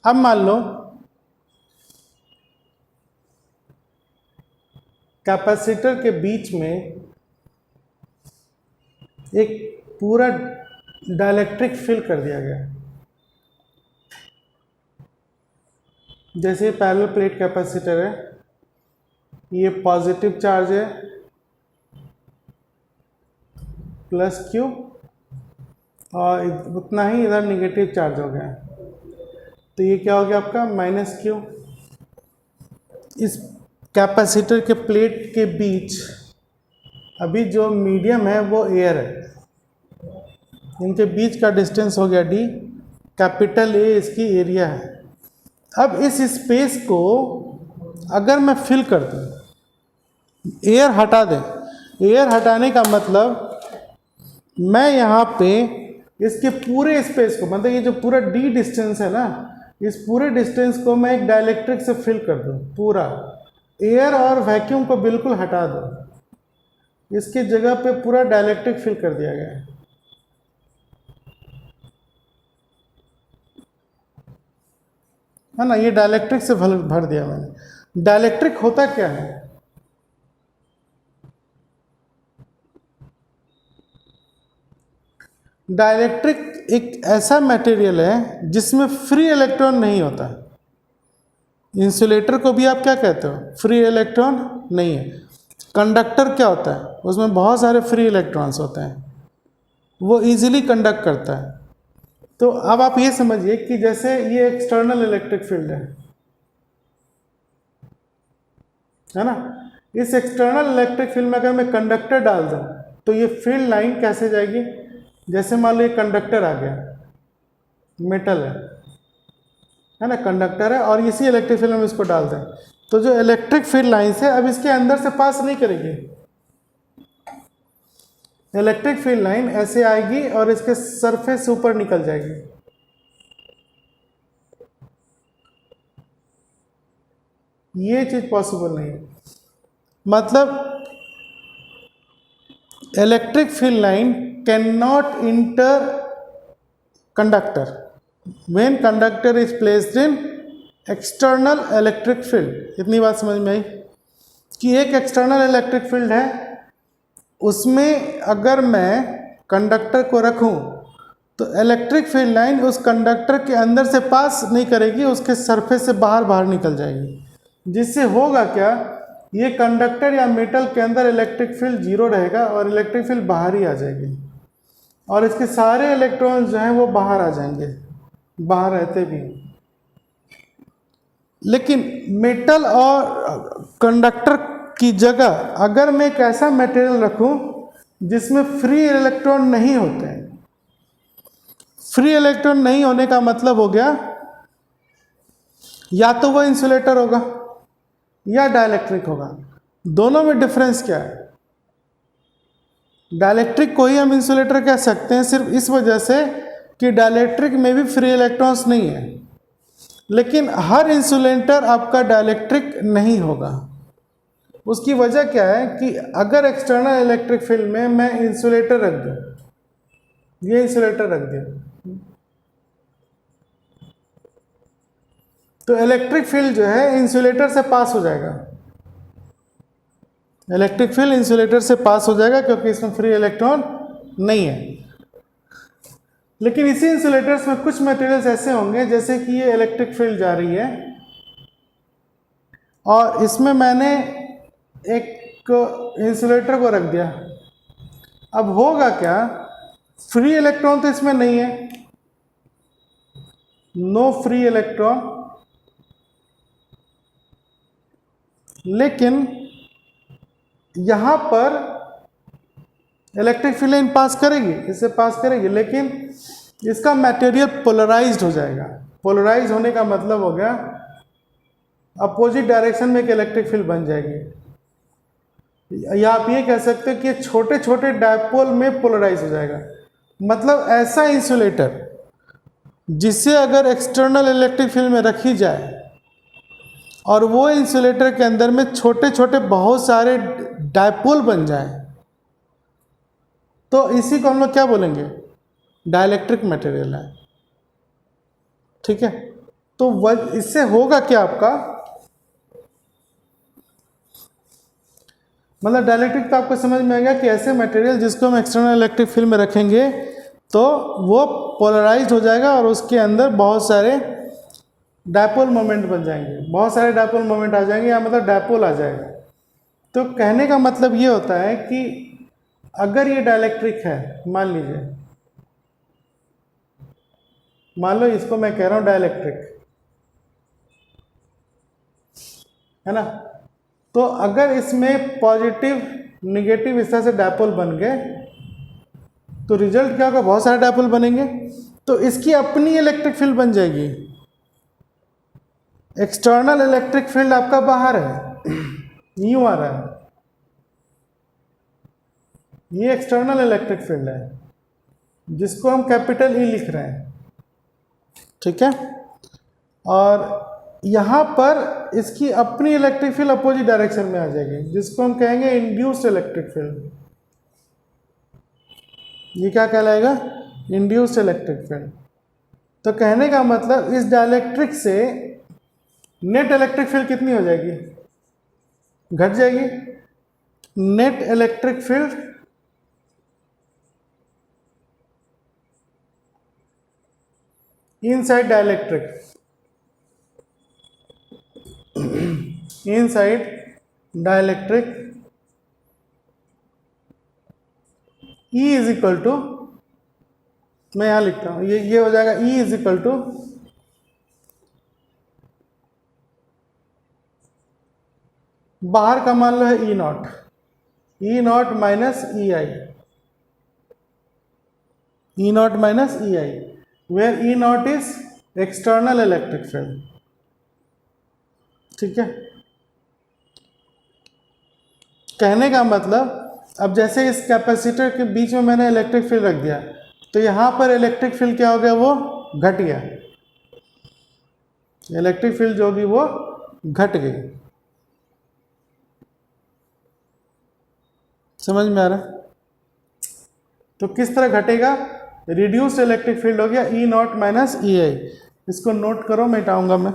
अब मान लो कैपेसिटर के बीच में एक पूरा डाइलेक्ट्रिक फिल कर दिया गया। जैसे पैरेलल प्लेट कैपेसिटर है, ये पॉजिटिव चार्ज है प्लस Q, और उतना ही इधर निगेटिव चार्ज हो गया, तो ये क्या हो गया आपका माइनस Q। इस कैपेसिटर के प्लेट के बीच अभी जो मीडियम है वो एयर है, इनके बीच का डिस्टेंस हो गया D, कैपिटल A इसकी एरिया है। अब इस स्पेस को अगर मैं फिल कर दूं, एयर हटा दें, एयर हटाने का मतलब मैं यहाँ पे इसके पूरे स्पेस को, मतलब ये जो पूरा D डिस्टेंस है ना, इस पूरे डिस्टेंस को मैं एक डाइलेक्ट्रिक से फिल कर दूं, पूरा एयर और वैक्यूम को बिल्कुल हटा दो, इसकी जगह पे पूरा डाइलेक्ट्रिक फिल कर दिया गया है ना। ये डाइलेक्ट्रिक से भर दिया मैंने। डाइलेक्ट्रिक होता क्या है, डाइलेक्ट्रिक एक ऐसा मटेरियल है जिसमें फ्री इलेक्ट्रॉन नहीं होता। इंसुलेटर को भी आप क्या कहते हो, फ्री इलेक्ट्रॉन नहीं है। कंडक्टर क्या होता है, उसमें बहुत सारे फ्री इलेक्ट्रॉन्स होते हैं, वो इजीली कंडक्ट करता है। तो अब आप ये समझिए कि जैसे ये एक्सटर्नल इलेक्ट्रिक फील्ड है ना, इस एक्सटर्नल इलेक्ट्रिक फील्ड में अगर मैं कंडक्टर डाल दूं तो ये फील्ड लाइन कैसे जाएगी, जैसे मान लो ये कंडक्टर आ गया, मेटल है ना, कंडक्टर है, और इसी इलेक्ट्रिक फील्ड में इसको डाल दें तो जो इलेक्ट्रिक फील्ड लाइंस है अब इसके अंदर से पास नहीं करेगी। इलेक्ट्रिक फील्ड लाइन ऐसे आएगी और इसके सरफेस से ऊपर निकल जाएगी। ये चीज पॉसिबल नहीं है। मतलब electric field line can not inter conductor when conductor is placed in external electric field, इतनी बात समझ में आई कि एक एक्सटर्नल इलेक्ट्रिक फील्ड है, उसमें अगर मैं कंडक्टर को रखूं तो इलेक्ट्रिक फील्ड लाइन उस कंडक्टर के अंदर से पास नहीं करेगी, उसके सरफेस से बाहर बाहर निकल जाएगी, जिससे होगा क्या, ये कंडक्टर या मेटल के अंदर इलेक्ट्रिक फील्ड जीरो रहेगा और इलेक्ट्रिक फील्ड बाहर ही आ जाएगी और इसके सारे इलेक्ट्रॉन जो हैं वो बाहर आ जाएंगे, बाहर रहते भी। लेकिन मेटल और कंडक्टर की जगह अगर मैं एक ऐसा मटेरियल रखूं जिसमें फ्री इलेक्ट्रॉन नहीं होते हैं, फ्री इलेक्ट्रॉन नहीं होने का मतलब हो गया या तो वो इंसुलेटर होगा या डाइलेक्ट्रिक होगा। दोनों में डिफरेंस क्या है? डाइलेक्ट्रिक को ही हम इंसुलेटर कह सकते हैं सिर्फ इस वजह से कि डाइलेक्ट्रिक में भी फ्री इलेक्ट्रॉन्स नहीं है, लेकिन हर इंसुलेटर आपका डाइलेक्ट्रिक नहीं होगा। उसकी वजह क्या है कि अगर एक्सटर्नल इलेक्ट्रिक फील्ड में मैं इंसुलेटर रख दूं, ये इंसुलेटर रख दिया, तो इलेक्ट्रिक फील्ड जो है इंसुलेटर से पास हो जाएगा, इलेक्ट्रिक फील्ड इंसुलेटर से पास हो जाएगा क्योंकि इसमें फ्री इलेक्ट्रॉन नहीं है। लेकिन इसी इंसुलेटर्स में कुछ मटेरियल्स ऐसे होंगे जैसे कि ये इलेक्ट्रिक फील्ड जा रही है और इसमें मैंने एक इंसुलेटर को रख दिया। अब होगा क्या, फ्री इलेक्ट्रॉन तो इसमें नहीं है, नो फ्री इलेक्ट्रॉन, लेकिन यहां पर इलेक्ट्रिक फील्ड लाइन पास करेगी, इससे पास करेगी, लेकिन इसका मटेरियल पोलराइज्ड हो जाएगा। पोलराइज होने का मतलब हो गया अपोजिट डायरेक्शन में एक इलेक्ट्रिक फील्ड बन जाएगी, या आप ये कह सकते हो कि छोटे छोटे डायपोल में पोलराइज हो जाएगा। मतलब ऐसा इंसुलेटर जिसे अगर एक्सटर्नल इलेक्ट्रिक फील्ड में रखी जाए और वो इंसुलेटर के अंदर में छोटे छोटे बहुत सारे डायपोल बन जाए, तो इसी को हम लोग क्या बोलेंगे, डाइलेक्ट्रिक मटेरियल है। ठीक है, तो इससे होगा क्या आपका, मतलब डाइलेक्ट्रिक तो आपको समझ में आएगा कि ऐसे मटेरियल जिसको हम एक्सटर्नल इलेक्ट्रिक फील्ड में रखेंगे तो वो पोलराइज्ड हो जाएगा और उसके अंदर बहुत सारे डायपोल मोमेंट बन जाएंगे, बहुत सारे डायपोल मोमेंट आ जाएंगे, या मतलब डायपोल आ जाएगा। तो कहने का मतलब ये होता है कि अगर ये डाइलेक्ट्रिक है, मान लीजिए, मान लो इसको मैं कह रहा हूं डाइलेक्ट्रिक, है ना, तो अगर इसमें पॉजिटिव निगेटिव इस तरह से डायपोल बन गए तो रिजल्ट क्या होगा, बहुत सारे डायपोल बनेंगे, तो इसकी अपनी इलेक्ट्रिक फील्ड बन जाएगी। एक्सटर्नल इलेक्ट्रिक फील्ड आपका बाहर है, यूं आ रहा है, ये एक्सटर्नल इलेक्ट्रिक फील्ड है जिसको हम कैपिटल ई लिख रहे हैं। ठीक है, और यहां पर इसकी अपनी इलेक्ट्रिक फील्ड अपोजिट डायरेक्शन में आ जाएगी जिसको हम कहेंगे इंड्यूस्ड इलेक्ट्रिक फील्ड। ये क्या कहलाएगा, इंड्यूस्ड इलेक्ट्रिक फील्ड। तो कहने का मतलब इस डाइलेक्ट्रिक से नेट इलेक्ट्रिक फील्ड कितनी हो जाएगी, घट जाएगी। Net electric field inside dielectric, inside dielectric E is equal to, मैं यहां लिखता हूं, ये हो जाएगा E इज इक्वल टू बाहर का मान लो है E naught, E naught minus E I, E naught minus E I, where E naught is external electric field. ठीक है, कहने का मतलब अब जैसे इस कैपेसिटर के बीच में मैंने इलेक्ट्रिक फील्ड रख दिया तो यहां पर इलेक्ट्रिक फील्ड क्या हो गया, वो घट गया, इलेक्ट्रिक फील्ड जो होगी वो घट गई। समझ में आ रहा, तो किस तरह घटेगा, रिड्यूस्ड इलेक्ट्रिक फील्ड हो गया E नॉट माइनस ई आई। इसको नोट करो, मिटाऊंगा मैं।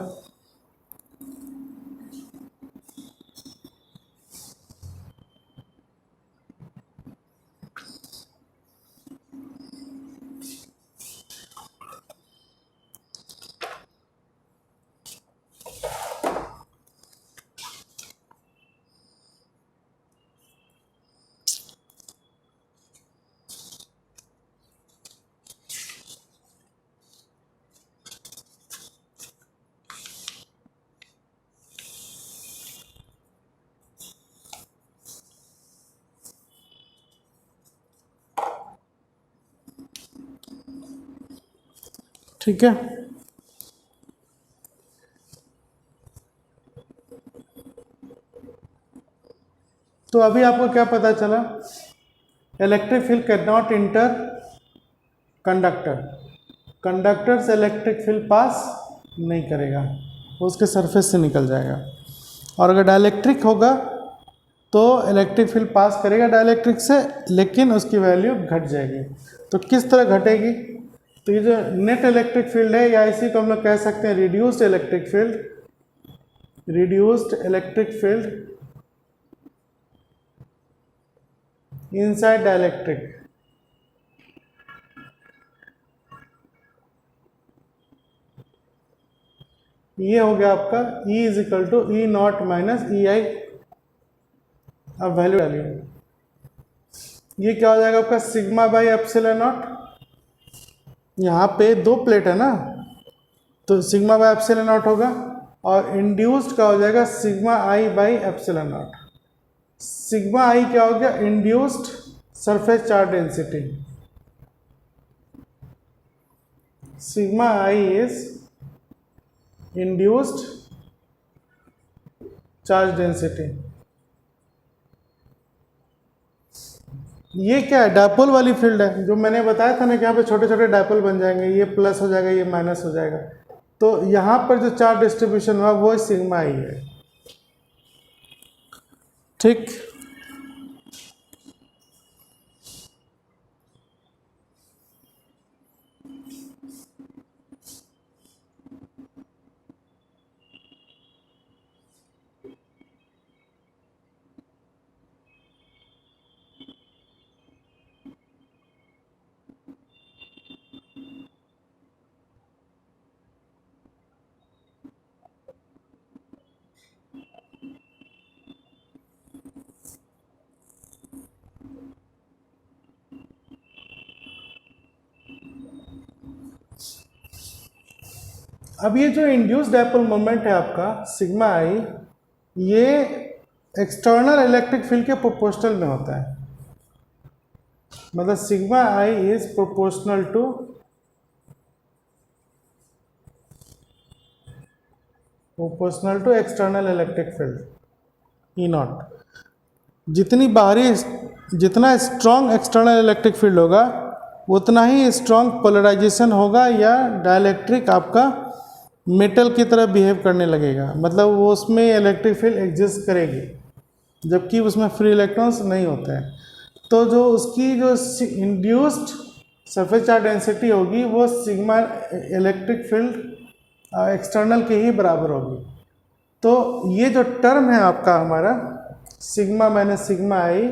ठीक है। तो अभी आपको क्या पता चला, electric field can not inter conductor, conductor से इलेक्ट्रिक फील्ड पास नहीं करेगा, वो उसके सरफेस से निकल जाएगा। और अगर डाइलेक्ट्रिक होगा तो इलेक्ट्रिक फील्ड पास करेगा डाइलेक्ट्रिक से, लेकिन उसकी वैल्यू घट जाएगी। तो किस तरह घटेगी, तो ये जो नेट इलेक्ट्रिक फील्ड है, या इसी को हम लोग कह सकते हैं reduced electric field, reduced electric field inside dielectric. ये हो गया आपका E is equal to E naught minus E I. अब वैल्यू डालिए, ये क्या हो जाएगा आपका सिग्मा बाई एप्सिलॉन नॉट। यहाँ पे दो प्लेट है ना, तो सिग्मा बाई एप्सिलॉन नॉट होगा, और इंड्यूस्ड का हो जाएगा sigma I by epsilon naught. Sigma I क्या हो गया, induced surface charge density. Sigma I is induced charge density. ये क्या है, डायपोल वाली फील्ड है, जो मैंने बताया था ना कि यहाँ पे छोटे छोटे डायपोल बन जाएंगे, ये प्लस हो जाएगा, ये माइनस हो जाएगा। तो यहाँ पर जो चार्ज डिस्ट्रीब्यूशन हुआ वो सिग्मा आई है, ठीक। अब ये जो इंड्यूस्ड डायपोल मोमेंट है आपका सिग्मा आई, ये एक्सटर्नल इलेक्ट्रिक फील्ड के प्रोपोर्शनल में होता है। मतलब sigma I is proportional to external electric field E naught. जितना स्ट्रॉन्ग एक्सटर्नल इलेक्ट्रिक फील्ड होगा उतना ही स्ट्रॉन्ग पोलराइजेशन होगा, या डाइलेक्ट्रिक आपका मेटल की तरह बिहेव करने लगेगा, मतलब वो उसमें इलेक्ट्रिक फील्ड एग्जिस्ट करेगी, जबकि उसमें फ्री इलेक्ट्रॉन्स नहीं होते हैं। तो जो उसकी जो इंड्यूस्ड सरफेस चार्ज डेंसिटी होगी वो सिग्मा इलेक्ट्रिक फील्ड एक्सटर्नल के ही बराबर होगी। तो ये जो टर्म है आपका हमारा सिग्मा माइनस सिग्मा आई,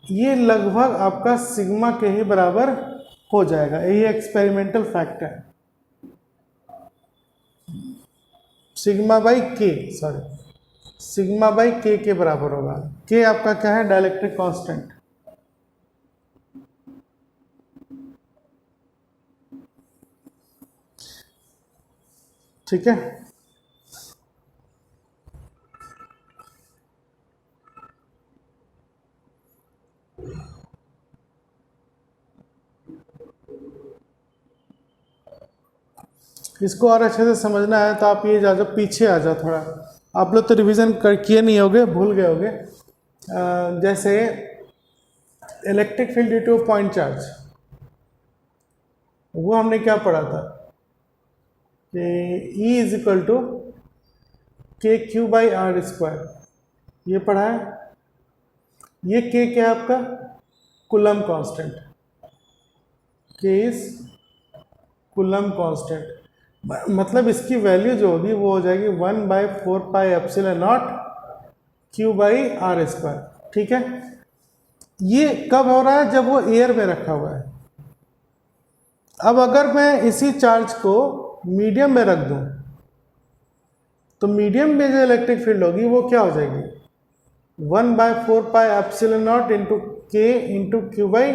ये लगभग आपका सिग्मा के ही बराबर हो जाएगा। यही एक्सपेरिमेंटल फैक्ट है, सिग्मा बाई के, सिग्मा बाई के बराबर होगा। के आपका क्या है, डाइलेक्ट्रिक कांस्टेंट। ठीक है, इसको और अच्छे से समझना है तो आप ये जा जाओ पीछे आ जाओ थोड़ा। आप लोग तो रिवीजन किए नहीं होगे, भूल गए होगे। जैसे electric field due to point charge, वो हमने क्या पढ़ा था कि E is equal to K Q by R square, ये पढ़ा है। ये के क्या है आपका, Coulomb constant, K is Coulomb constant. मतलब इसकी वैल्यू जो होगी वो हो जाएगी 1/4 pi epsilon naught Q by R square. ठीक है, ये कब हो रहा है, जब वो एयर में रखा हुआ है। अब अगर मैं इसी चार्ज को मीडियम में रख दूं तो मीडियम में जो इलेक्ट्रिक फील्ड होगी वो क्या हो जाएगी, 1/4 pi epsilon naught into K into Q by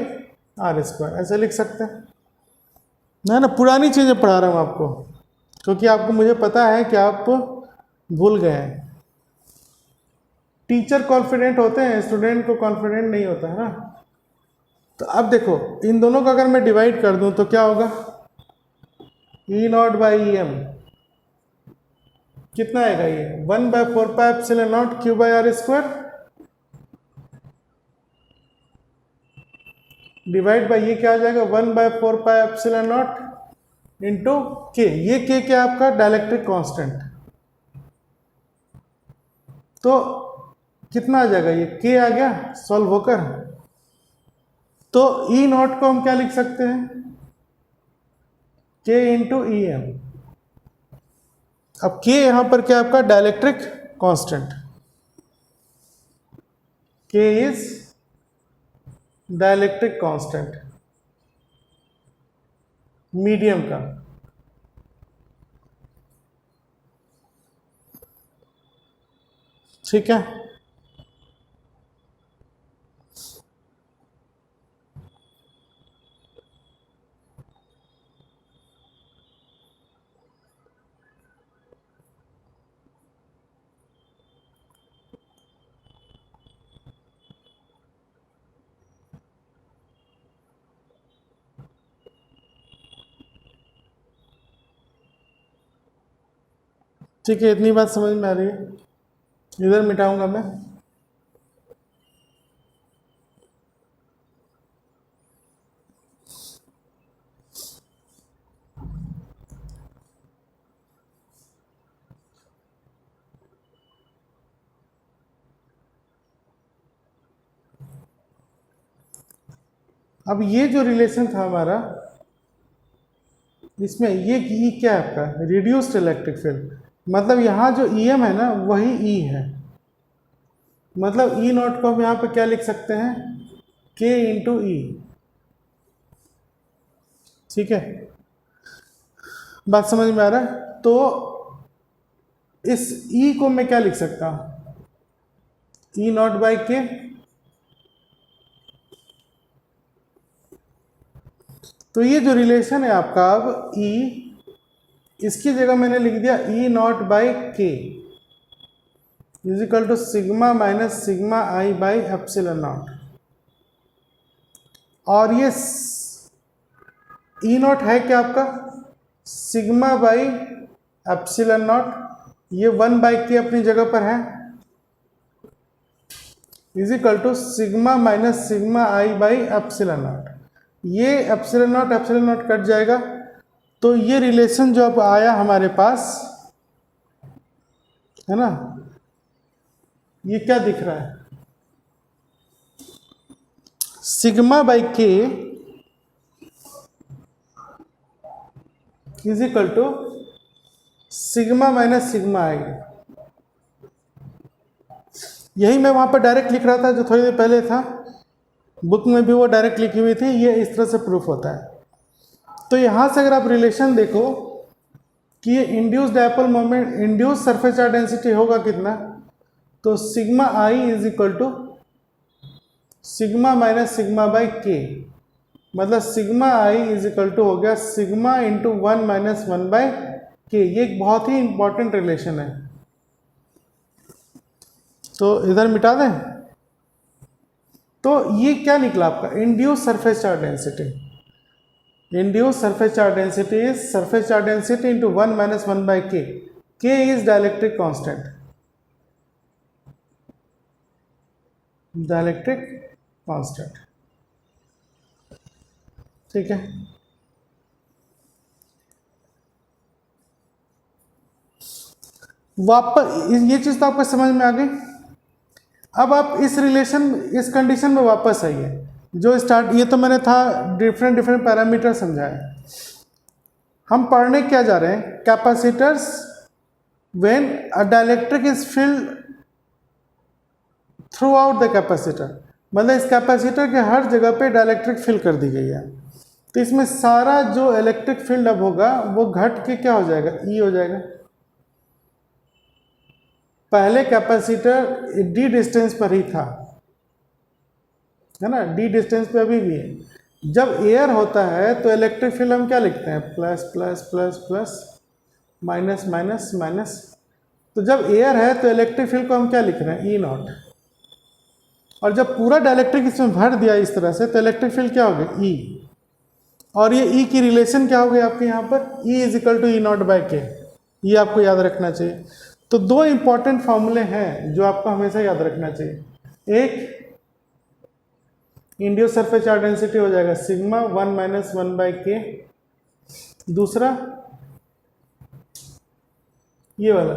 R square. ऐसे लिख सकते हैं ना। पुरानी चीज़ें पढ़ा रहा हूँ आपको, क्योंकि आपको मुझे पता है कि आप भूल गए हैं। टीचर कॉन्फिडेंट होते हैं, स्टूडेंट को कॉन्फिडेंट नहीं होता है ना। तो अब देखो इन दोनों को अगर मैं डिवाइड कर दूं तो क्या होगा, E naught by E M कितना आएगा, ये 1/4πε0 Q by R square divide by ये क्या आ जाएगा 1/4πε0 इंटू के, ये के क्या आपका डाइलेक्ट्रिक कांस्टेंट, तो कितना आ जाएगा, ये के आ गया सॉल्व होकर। तो ई नॉट को हम क्या लिख सकते हैं, के इंटू ई एम। अब के यहां पर क्या आपका dielectric constant, K is dielectric constant medium का। ठीक है, ठीक है, इतनी बात समझ में आ रही है। इधर मिटाऊंगा मैं। अब ये जो रिलेशन था हमारा, इसमें ये ई क्या है आपका, रिड्यूस्ड इलेक्ट्रिक फील्ड, मतलब यहाँ जो ई एम है ना वही ई है, मतलब ई नॉट को हम यहाँ पे क्या लिख सकते हैं, के इंटू ई। ठीक है, बात समझ में आ रहा है। तो इस ई को मैं क्या लिख सकता हूँ, ई नॉट बाई के, तो ये जो रिलेशन है आपका, अब ई इसकी जगह मैंने लिख दिया E naught by K is equal to sigma minus sigma I by epsilon naught. और ये ई नॉट है क्या आपका, सिग्मा बाई एप्सिलॉन नॉट, ये 1/k अपनी जगह पर है, is equal to sigma minus sigma I by epsilon naught. ये एप्सिलॉन नॉट कट जाएगा, तो ये रिलेशन जो अब आया हमारे पास है ना, ये क्या दिख रहा है, sigma by K is equal to sigma minus sigma I. यही मैं वहां पर डायरेक्ट लिख रहा था जो थोड़ी देर पहले था, बुक में भी वो डायरेक्ट लिखी हुई थी, ये इस तरह से प्रूफ होता है। तो यहां से अगर आप रिलेशन देखो कि ये induced dipole moment, induced surface charge density होगा कितना, तो sigma I is equal to sigma minus sigma by K, मतलब sigma I is equal to हो गया sigma into 1 minus 1 by K. ये एक बहुत ही इंपॉर्टेंट रिलेशन है, तो इधर मिटा दें। तो ये क्या निकला आपका, induced surface charge density, induced surface charge density is surface charge density into 1 minus 1 by के, के is dielectric constant, dielectric constant. ठीक है, वापस ये चीज तो आपको समझ में आ गई। अब आप इस रिलेशन, इस कंडीशन में वापस आइए, जो स्टार्ट, ये तो मैंने था डिफरेंट पैरामीटर समझाया। हम पढ़ने क्या जा रहे हैं, capacitors when a dielectric is filled through out the capacitor, मतलब इस कैपेसिटर के हर जगह पे डाइलेक्ट्रिक फिल कर दी गई है। तो इसमें सारा जो इलेक्ट्रिक फील्ड अब होगा वो घट के क्या हो जाएगा, ई हो जाएगा। पहले कैपेसिटर डी डिस्टेंस पर ही था, है ना, डी डिस्टेंस पे अभी भी है। जब एयर होता है तो इलेक्ट्रिक फील्ड हम क्या लिखते हैं, plus plus plus plus minus minus minus. तो जब एयर है तो इलेक्ट्रिक फील्ड को हम क्या लिख रहे हैं, ई नॉट। और जब पूरा डाइलेक्ट्रिक इसमें भर दिया इस तरह से तो इलेक्ट्रिक फील्ड क्या हो गया ई, और ये ई की रिलेशन क्या हो गई आपके यहाँ पर E is equal to E naught by K, ये आपको याद रखना चाहिए। तो दो इंपॉर्टेंट फॉर्मूले हैं जो आपको हमेशा याद रखना चाहिए। एक इंड्यूस सरफेस चार्ज डेंसिटी हो जाएगा सिग्मा 1 माइनस 1 बाई के, दूसरा ये वाला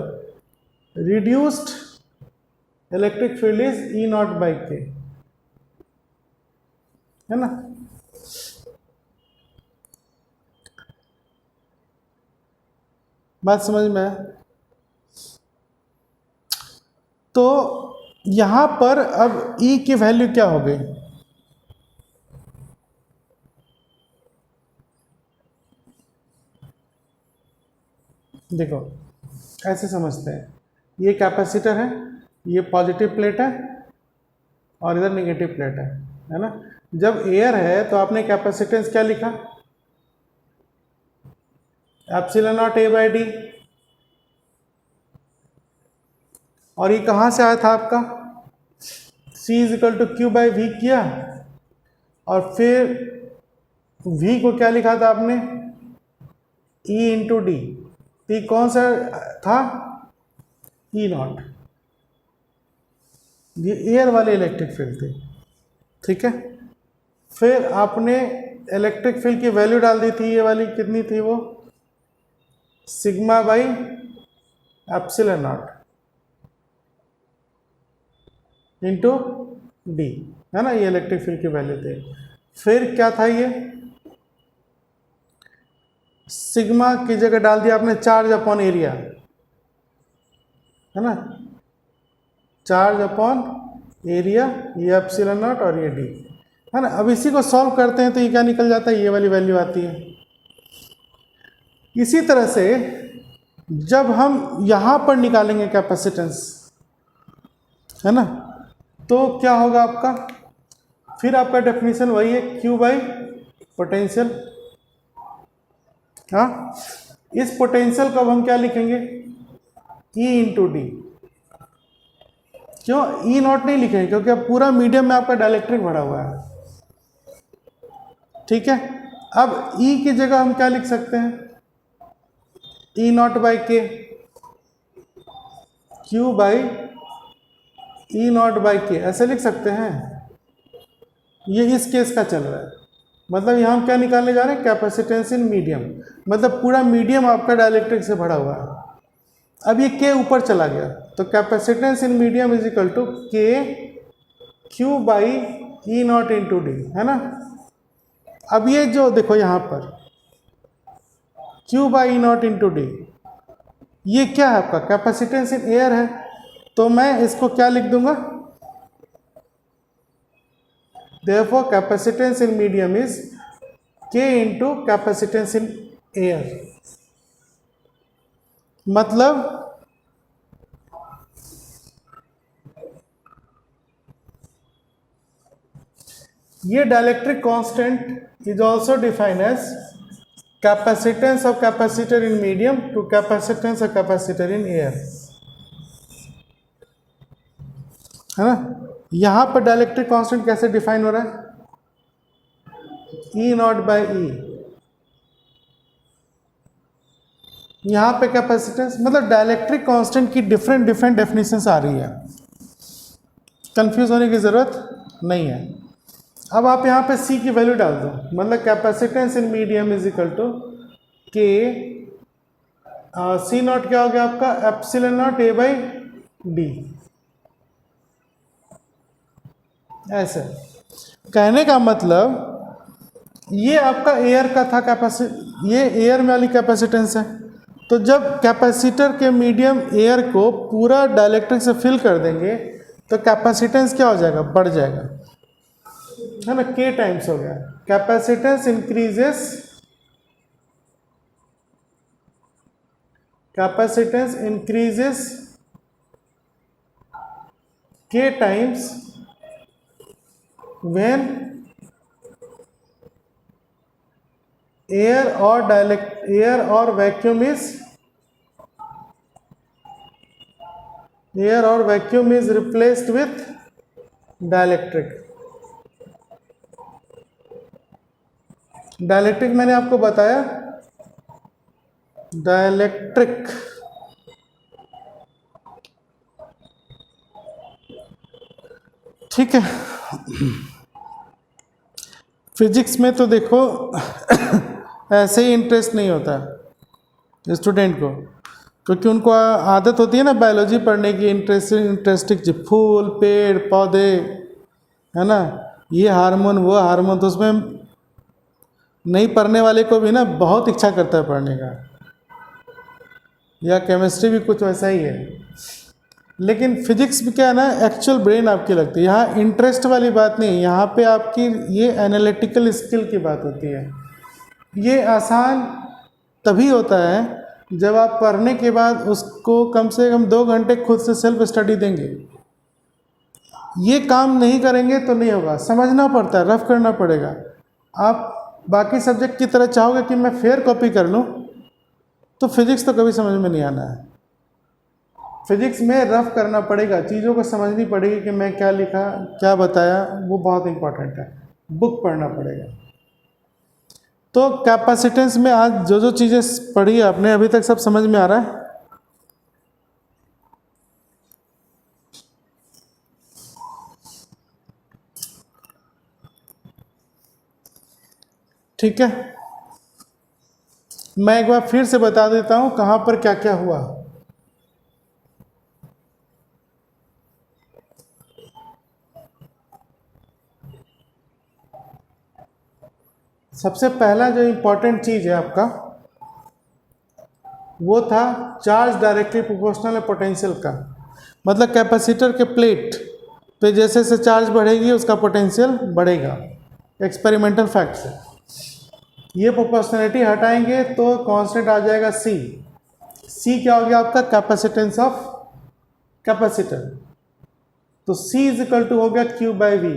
reduced electric field is E naught by के, है ना। बात समझ में आया? तो यहां पर अब E की वैल्यू क्या हो गई, देखो ऐसे समझते हैं, ये कैपेसिटर है, ये पॉजिटिव प्लेट है और इधर नेगेटिव प्लेट है ना। जब एयर है तो आपने कैपेसिटेंस क्या लिखा, epsilon naught A by D, और ये कहाँ से आया था आपका, C is equal to Q by V किया, और फिर V को क्या लिखा था आपने, E इंटू डी, तो कौन सा था, E नॉट, ये एयर वाले इलेक्ट्रिक फील्ड थे, ठीक है। फिर आपने इलेक्ट्रिक फील्ड की वैल्यू डाल दी थी, ये वाली कितनी थी वो, sigma by epsilon naught into D, है ना, ये इलेक्ट्रिक फील्ड की वैल्यू थे। फिर क्या था, ये सिग्मा की जगह डाल दिया आपने चार्ज अपॉन एरिया, है ना, चार्ज अपॉन एरिया, ये एप्सिलॉन नॉट और ये डी, है ना। अब इसी को सॉल्व करते हैं तो ये क्या निकल जाता है, ये वाली वैल्यू आती है। इसी तरह से जब हम यहां पर निकालेंगे कैपेसिटेंस, है ना, तो क्या होगा आपका, फिर आपका डेफिनेशन वही है क्यू बाई पोटेंशियल। हाँ, इस पोटेंशियल को अब हम क्या लिखेंगे, E इंटू डी, क्यों E नॉट नहीं लिखेंगे, क्योंकि अब पूरा मीडियम में आपका डाइलेक्ट्रिक भरा हुआ है, ठीक है। अब E की जगह हम क्या लिख सकते हैं, E नॉट बाई के, Q by E not by के, ऐसे लिख सकते हैं। ये इस केस का चल रहा है, मतलब यहाँ हम क्या निकालने जा रहे हैं, कैपेसिटेंस इन मीडियम, मतलब पूरा मीडियम आपका डाइलेक्ट्रिक से भरा हुआ है। अब ये K ऊपर चला गया, तो capacitance in medium is equal to K Q by E naught into D, है ना। अब ये जो देखो यहाँ पर Q by E naught into D, ये क्या है आपका कैपेसिटेंस इन एयर है, तो मैं इसको क्या लिख दूंगा, therefore capacitance in medium is K into capacitance in air। मतलब ये dielectric constant is also defined as capacitance of capacitor in medium to capacitance of capacitor in air, है ना। यहां पर डाइलेक्ट्रिक कांस्टेंट कैसे डिफाइन हो रहा है, E नॉट बाई ई, यहां पे कैपेसिटेंस, मतलब डाइलेक्ट्रिक कांस्टेंट की डिफरेंट डिफरेंट डेफिनेशंस आ रही है, कंफ्यूज होने की जरूरत नहीं है। अब आप यहां पे C की वैल्यू डाल दो, मतलब capacitance in medium is equal to K C naught क्या हो गया आपका, epsilon naught A by D. ऐसे कहने का मतलब ये आपका एयर का था ये एयर में वाली कैपेसिटेंस है, तो जब कैपेसिटर के मीडियम एयर को पूरा डाइलेक्ट्रिक से फिल कर देंगे तो कैपेसिटेंस क्या हो जाएगा, बढ़ जाएगा, है ना, K टाइम्स हो गया। Capacitance increases K times when air or vacuum is replaced with dielectric. Dielectric मैंने आपको बताया, डाइलेक्ट्रिक ठीक है। फिजिक्स में तो देखो ऐसे ही इंटरेस्ट नहीं होता स्टूडेंट को, क्योंकि उनको आदत होती है ना बायोलॉजी पढ़ने की, इंटरेस्टिंग फूल पेड़ पौधे, है ना, ये हार्मोन वो हार्मोन, तो उसमें नहीं पढ़ने वाले को भी ना बहुत इच्छा करता है पढ़ने का। या केमिस्ट्री भी कुछ वैसा ही है। लेकिन फिजिक्स में क्या है ना, एक्चुअल ब्रेन आपकी लगती है, यहाँ इंटरेस्ट वाली बात नहीं, यहाँ पे आपकी ये एनालिटिकल स्किल की बात होती है। ये आसान तभी होता है जब आप पढ़ने के बाद उसको कम से कम 2 घंटे खुद से सेल्फ स्टडी देंगे। ये काम नहीं करेंगे तो नहीं होगा, समझना पड़ता है, रफ करना पड़ेगा। आप बाकी सब्जेक्ट की तरह चाहोगे कि मैं फेयर कॉपी कर लूँ तो फिजिक्स तो कभी समझ में नहीं आना है। फिजिक्स में रफ करना पड़ेगा, चीज़ों को समझनी पड़ेगी कि मैं क्या लिखा क्या बताया, वो बहुत इंपॉर्टेंट है। बुक पढ़ना पड़ेगा। तो कैपेसिटेंस में आज जो जो चीज़ें पढ़ी आपने अभी तक सब समझ में आ रहा है? ठीक है, मैं एक बार फिर से बता देता हूँ कहाँ पर क्या क्या हुआ। सबसे पहला जो इम्पोर्टेंट चीज़ है आपका वो था चार्ज डायरेक्टली प्रोपोर्शनल है पोटेंशियल का। मतलब कैपेसिटर के प्लेट पे जैसे जैसे चार्ज बढ़ेगी उसका पोटेंशियल बढ़ेगा, एक्सपेरिमेंटल फैक्ट से। ये प्रोपोर्शनलिटी हटाएंगे तो कांस्टेंट आ जाएगा C। C क्या हो गया आपका? Capacitance of capacitor. तो C इज इक्वल टू हो गया Q/V।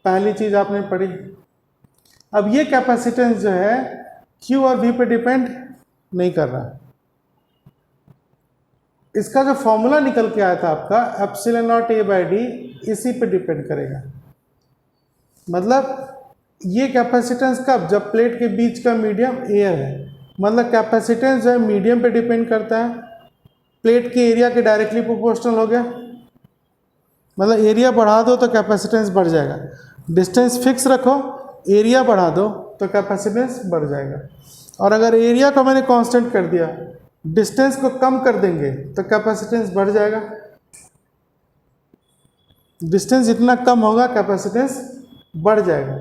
पहली चीज आपने पढ़ी। अब ये कैपेसिटेंस जो है Q और V पे डिपेंड नहीं कर रहा। इसका जो फॉर्मूला निकल के आया था आपका ε0A/d इसी पे डिपेंड करेगा। मतलब ये कैपेसिटेंस कब? जब प्लेट के बीच का मीडियम एयर है। मतलब कैपेसिटेंस जो है मीडियम पे डिपेंड करता है, प्लेट के एरिया के डायरेक्टली प्रोपोर्शनल हो गया। मतलब एरिया बढ़ा दो तो कैपेसिटेंस बढ़ जाएगा, डिस्टेंस फिक्स रखो, एरिया बढ़ा दो तो कैपेसिटेंस बढ़ जाएगा। और अगर एरिया को मैंने कांस्टेंट कर दिया, डिस्टेंस को कम कर देंगे तो कैपेसिटेंस बढ़ जाएगा। डिस्टेंस जितना कम होगा कैपेसिटेंस बढ़ जाएगा,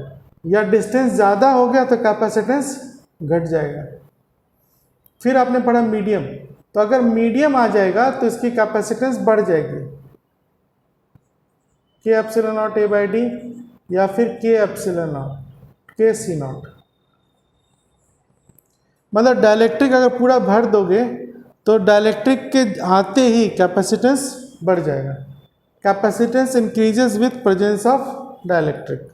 या डिस्टेंस ज़्यादा हो गया तो कैपेसिटेंस घट जाएगा। फिर आपने पढ़ा मीडियम, तो अगर मीडियम आ जाएगा तो इसकी कैपेसिटेंस बढ़ जाएगी, K ε0A/d या फिर K0 Kc0। मतलब डाइलेक्ट्रिक अगर पूरा भर दोगे तो डाइलेक्ट्रिक के आते ही कैपेसिटेंस बढ़ जाएगा। Capacitance increases with presence of dielectric.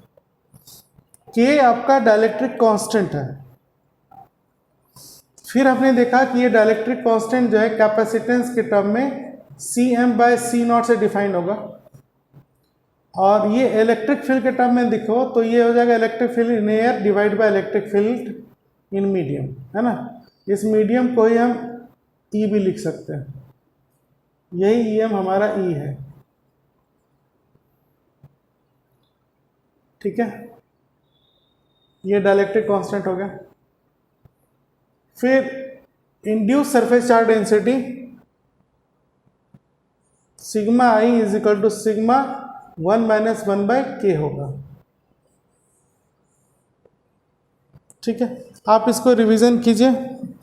K आपका डाइलेक्ट्रिक कांस्टेंट है। फिर हमने देखा कि ये डाइलेक्ट्रिक कांस्टेंट जो है कैपेसिटेंस के टर्म में Cm/C0 से डिफाइन होगा। और ये इलेक्ट्रिक फील्ड के टर्म में देखो तो ये हो जाएगा electric field in air divide by electric field in medium, है ना। इस मीडियम को ही हम E भी लिख सकते हैं, यही Em हमारा E है। ठीक है, ये डाइलेक्ट्रिक कांस्टेंट हो गया। फिर induce surface charge density sigma I is equal to sigma 1 - 1/k होगा। ठीक है, आप इसको रिवीजन कीजिए।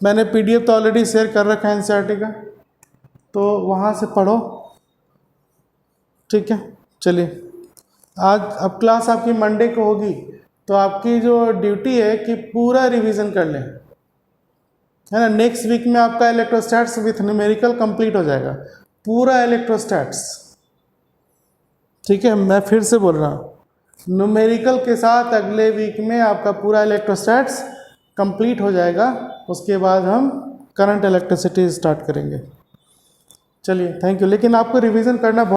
मैंने PDF तो ऑलरेडी शेयर कर रखा है NCERT का, तो वहाँ से पढ़ो। ठीक है, चलिए आज अब क्लास आपकी मंडे को होगी, तो आपकी जो ड्यूटी है कि पूरा रिवीजन कर लें, है ना। नेक्स्ट वीक में आपका इलेक्ट्रोस्टैट्स विथ न्यूमेरिकल कंप्लीट हो जाएगा, पूरा इलेक्ट्रोस्टैट्स। ठीक है, मैं फिर से बोल रहा हूँ, न्यूमेरिकल के साथ अगले वीक में आपका पूरा इलेक्ट्रोस्टैट्स कंप्लीट हो जाएगा। उसके बाद हम करंट इलेक्ट्रिसिटी स्टार्ट करेंगे। चलिए, थैंक यू। लेकिन आपको रिवीजन करना